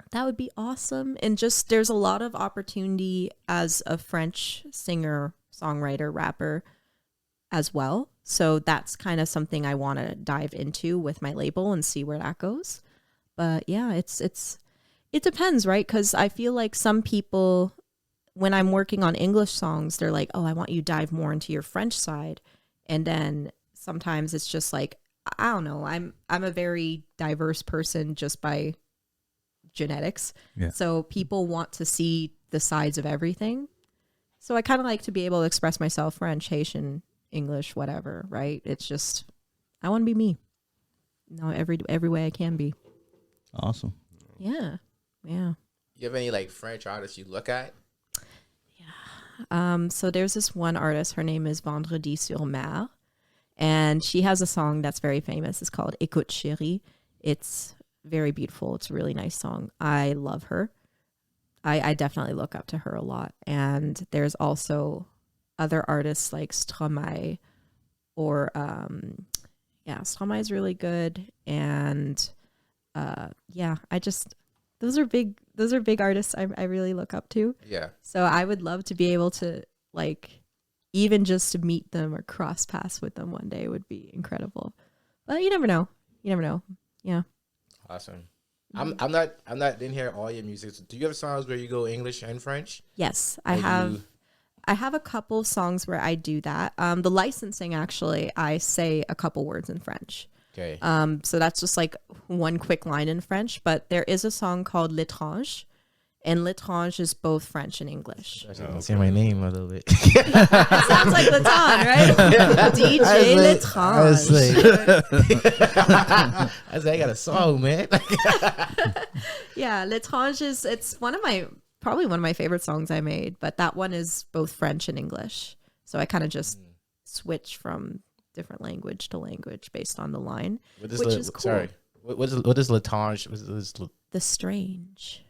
that would be awesome. And just there's a lot of opportunity as a French singer, songwriter, rapper as well. So that's kind of something I want to dive into with my label and see where that goes. But yeah, it depends, right? Because I feel like some people, when I'm working on English songs, they're like, oh, I want you to dive more into your French side. And then sometimes it's just like, I don't know, I'm a very diverse person just by genetics. Yeah. So people want to see the sides of everything. So I kind of like to be able to express myself French, Haitian, English, whatever, right? It's just, I want to be me. Every way I can be. Awesome. Yeah. Yeah. You have any like French artists you look at? Yeah. So there's this one artist, her name is Vendredi sur Mer, and she has a song that's very famous. It's called Écoute Chérie. It's very beautiful. It's a really nice song. I love her. I definitely look up to her a lot. And there's also other artists like Stromae or Stromae is really good. And those are big artists I really look up to. Yeah. So I would love to be able to like even just to meet them or cross paths with them one day would be incredible. But you never know. Yeah. Awesome. I'm not didn't hear all your music. So do you have songs where you go English and French? Yes, I have. I have a couple songs where I do that. The licensing, actually, I say a couple words in French. Okay. So that's just like one quick line in French. But there is a song called L'étrange, and L'étrange is both French and English. Say my name a little bit. It sounds like Latan, right? DJ L'étrange. I was like, I got a song, man. Yeah, L'étrange it's probably one of my favorite songs I made, but that one is both French and English. So I kind of just switch from different language to language based on the line, which is cool. Sorry, what is L'étrange? The strange.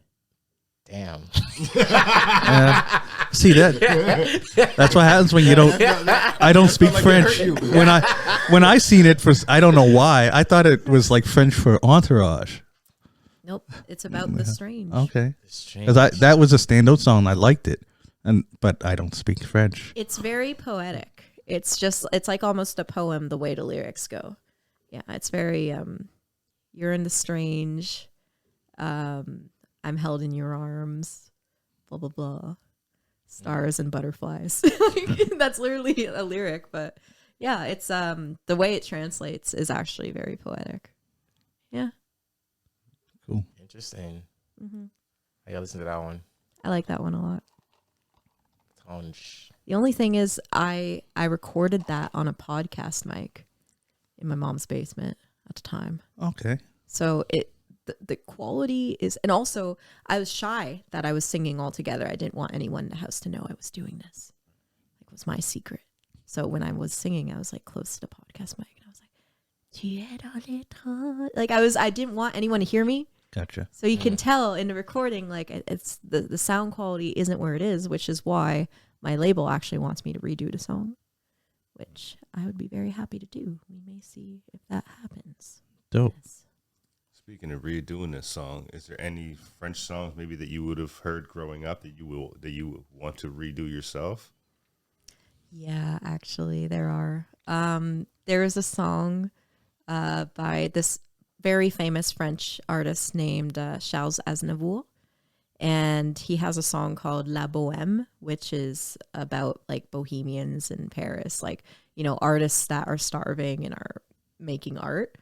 Damn. See that? That's what happens when you don't. I don't speak French. When I seen it for, I don't know why. I thought it was like French for entourage. Nope, it's about the strange. Okay. Strange. Because that was a standout song. I liked it, but I don't speak French. It's very poetic. It's like almost a poem the way the lyrics go. Yeah, it's very you're in the strange. I'm held in your arms. Blah blah blah. Stars and butterflies. That's literally a lyric, but yeah, it's the way it translates is actually very poetic. Yeah. Cool. Interesting. Hmm. I gotta listen to that one. I like that one a lot. Tonj. The only thing is I recorded that on a podcast mic in my mom's basement at the time. Okay. So the quality is, and also I was shy that I was singing all together. I didn't want anyone in the house to know I was doing this. Like, it was my secret. So when I was singing, I was like close to the podcast mic and I was like, tu es dans les temps. Like I didn't want anyone to hear me. Gotcha. So you can tell in the recording, like it's the sound quality isn't where it is, which is why my label actually wants me to redo the song, which I would be very happy to do. We may see if that happens. Dope. Yes. Speaking of redoing this song, is there any French songs maybe that you would have heard growing up that you want to redo yourself? Yeah, actually, there are. There is a song by this very famous French artist named Charles Aznavour, and he has a song called La Bohème, which is about like bohemians in Paris, like, you know, artists that are starving and are making art.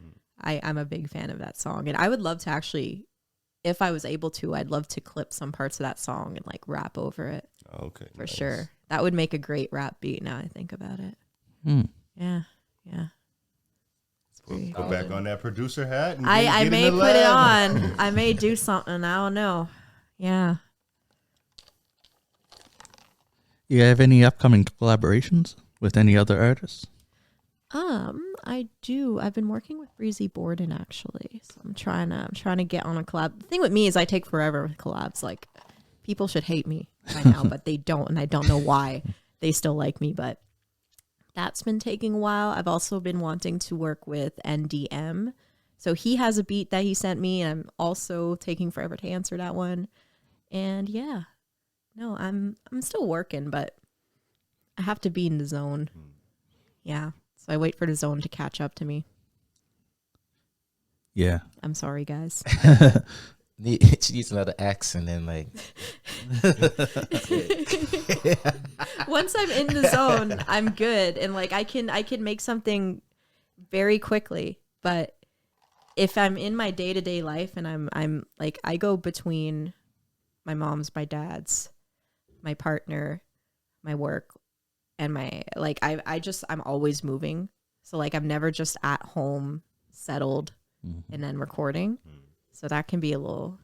I'm a big fan of that song, and I would love to actually, if I was able to, I'd love to clip some parts of that song and like rap over it. Okay, For nice. sure. That would make a great rap beat now I think about it. Hmm. Yeah. Yeah. It's very Go back on that producer hat. And I get in may the put it lab. on. I may do something. I don't know. Yeah. You have any upcoming collaborations with any other artists? I do. I've been working with Breezy Borden actually. So I'm trying to get on a collab. The thing with me is I take forever with collabs. Like, people should hate me by now, but they don't, and I don't know why. They still like me, but that's been taking a while. I've also been wanting to work with NDM. So he has a beat that he sent me, and I'm also taking forever to answer that one. And yeah. No, I'm still working, but I have to be in the zone. Yeah. So I wait for the zone to catch up to me. Yeah. I'm sorry, guys. She needs another X, and then like Once I'm in the zone, I'm good, and like I can make something very quickly. But if I'm in my day-to-day life and I'm like, I go between my mom's, my dad's, my partner, my work, and my, like, I'm always moving. So like I'm never just at home settled and then recording. So that can be a little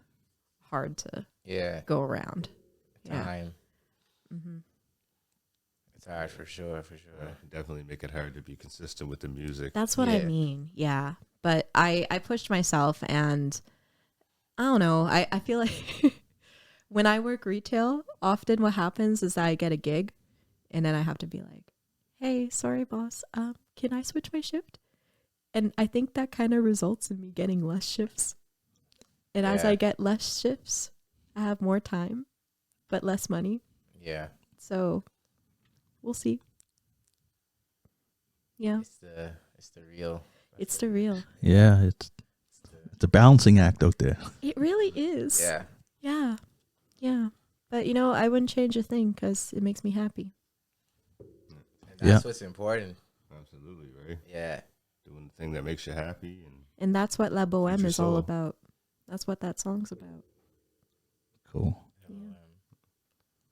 hard to go around. time. Mm-hmm. It's hard for sure. Definitely make it hard to be consistent with the music. That's what I Yeah. mean. Yeah. But I pushed myself, and I don't know. I feel like when I work retail, often what happens is that I get a gig and then I have to be like, hey, sorry, boss. Can I switch my shift? And I think that kind of results in me getting less shifts. And as Yeah. I get less shifts, I have more time, but less money. Yeah, So we'll see. Yeah, it's the real. it's the real. Yeah. It's a balancing act out there. It really is. Yeah, Yeah. Yeah. But, you know, I wouldn't change a thing because it makes me happy. and that's Yeah. what's important. Absolutely, right? Yeah, Doing the thing that makes you happy. And And that's what La Bohème your is all soul. about. That's what that song's about. Cool.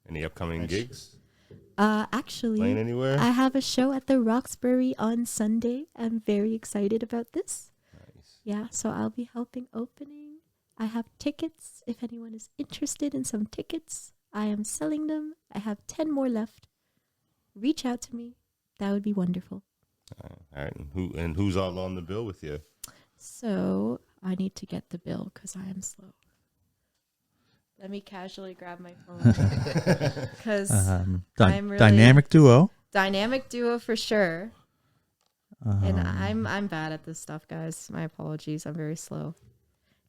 any upcoming gigs? Playing Actually, anywhere? I have a show at the Roxbury on Sunday. I'm very excited about this. Nice. Yeah, so I'll be helping opening. I have tickets. If anyone is interested in some tickets, I am selling them. I have 10 more left. Reach out to me. That would be wonderful. All right. And who's all on the bill with you? So I need to get the bill because I am slow. Let me casually grab my phone because I'm really Dynamic duo. dynamic duo for sure. And Um, I'm bad at this stuff, guys. My apologies. I'm very slow.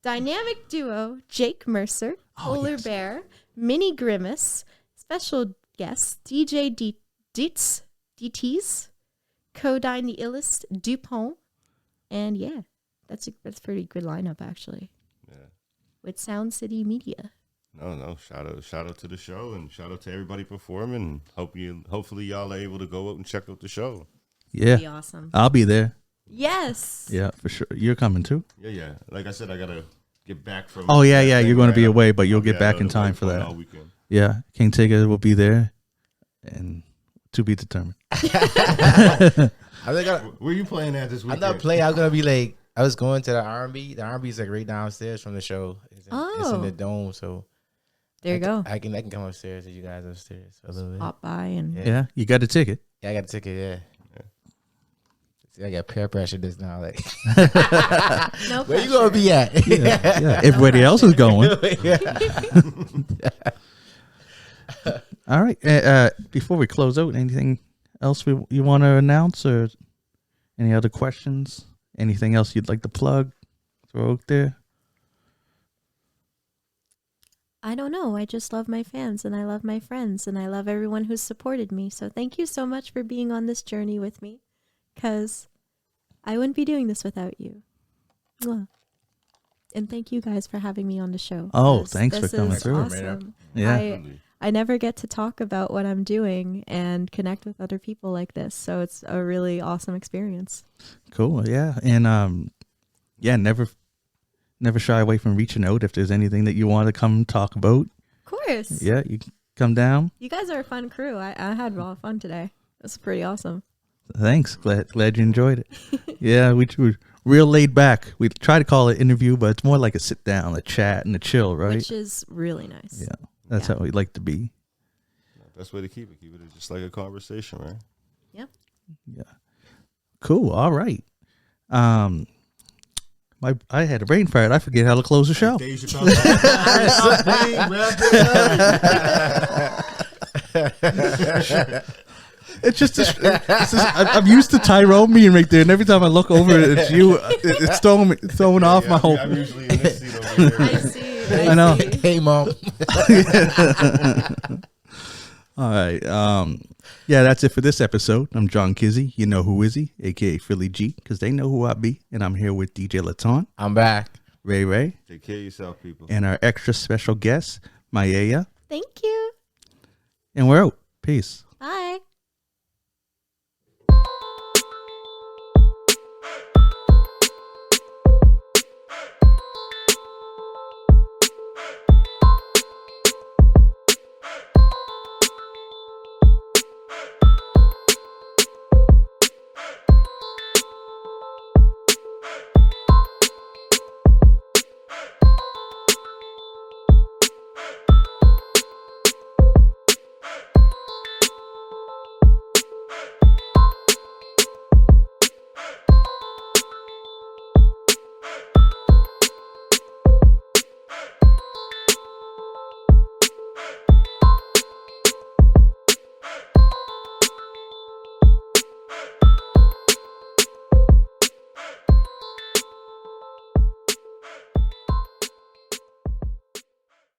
Dynamic duo Jake Mercer, Polar Bear, Mini Grimace, special guest DJ Dietz, DTs, Codine the Illest, Dupont, and yeah, that's a pretty good lineup actually. Yeah. With Sound City Media. No. Shout out to the show and shout out to everybody performing. Hopefully y'all are able to go out and check out the show. Yeah. Be awesome. I'll be there. Yes. Yeah, for sure. You're coming too? Yeah. Like I said, I gotta get back from. Oh, yeah. that thing You're going to be where away, but you'll I'll get be back out in of time work for that. all weekend. Yeah. King Tigger will be there and to be determined. Where you playing at this I'm weekend? not playing. I was gonna be like, I was going to the R&B. The R&B is like right downstairs from the show. It's in the dome, so There you go. I can come upstairs with you guys upstairs a little bit. Pop by and Yeah. You got a ticket. Yeah, I got a ticket. Yeah. See, I got peer pressure this now. Like, no where you gonna be at? Yeah. Everybody else is going. All right. Before we close out, anything else you want to announce or any other questions? Anything else you'd like to plug? Throw out there? I don't know. I just love my fans and I love my friends and I love everyone who's supported me. So thank you so much for being on this journey with me because I wouldn't be doing this without you. Mwah. And thank you guys for having me on the show. Oh, 'cause thanks for this coming is through. Awesome. Yeah. I never get to talk about what I'm doing and connect with other people like this. So it's a really awesome experience. Cool. Yeah. And never shy away from reaching out if there's anything that you want to come talk about. Of course. Yeah, you can come down. You guys are a fun crew. I had a lot of fun today. It's pretty awesome. Thanks. Glad you enjoyed it. Yeah, we were real laid back. We try to call it interview, but it's more like a sit down, a chat, and a chill, right? Which is really nice. Yeah, that's how we like to be. Best way to keep it just like a conversation, right? Yep. Yeah. Cool. All right. I had a brain fart. I forget how to close the show. It's just I'm used to Tyrone being right there, and every time I look over, it's you. It's throwing off my whole. I'm usually in this seat over here. I see. I know. Hey, mom. All right. Yeah, that's it for this episode. I'm John Kizzy. You know who is he, aka Philly G, because they know who I be, and I'm here with DJ Laton, I'm back. Ray, Take care of yourself, people. and our extra special guest, Mayaya, Thank you. and we're out. Peace.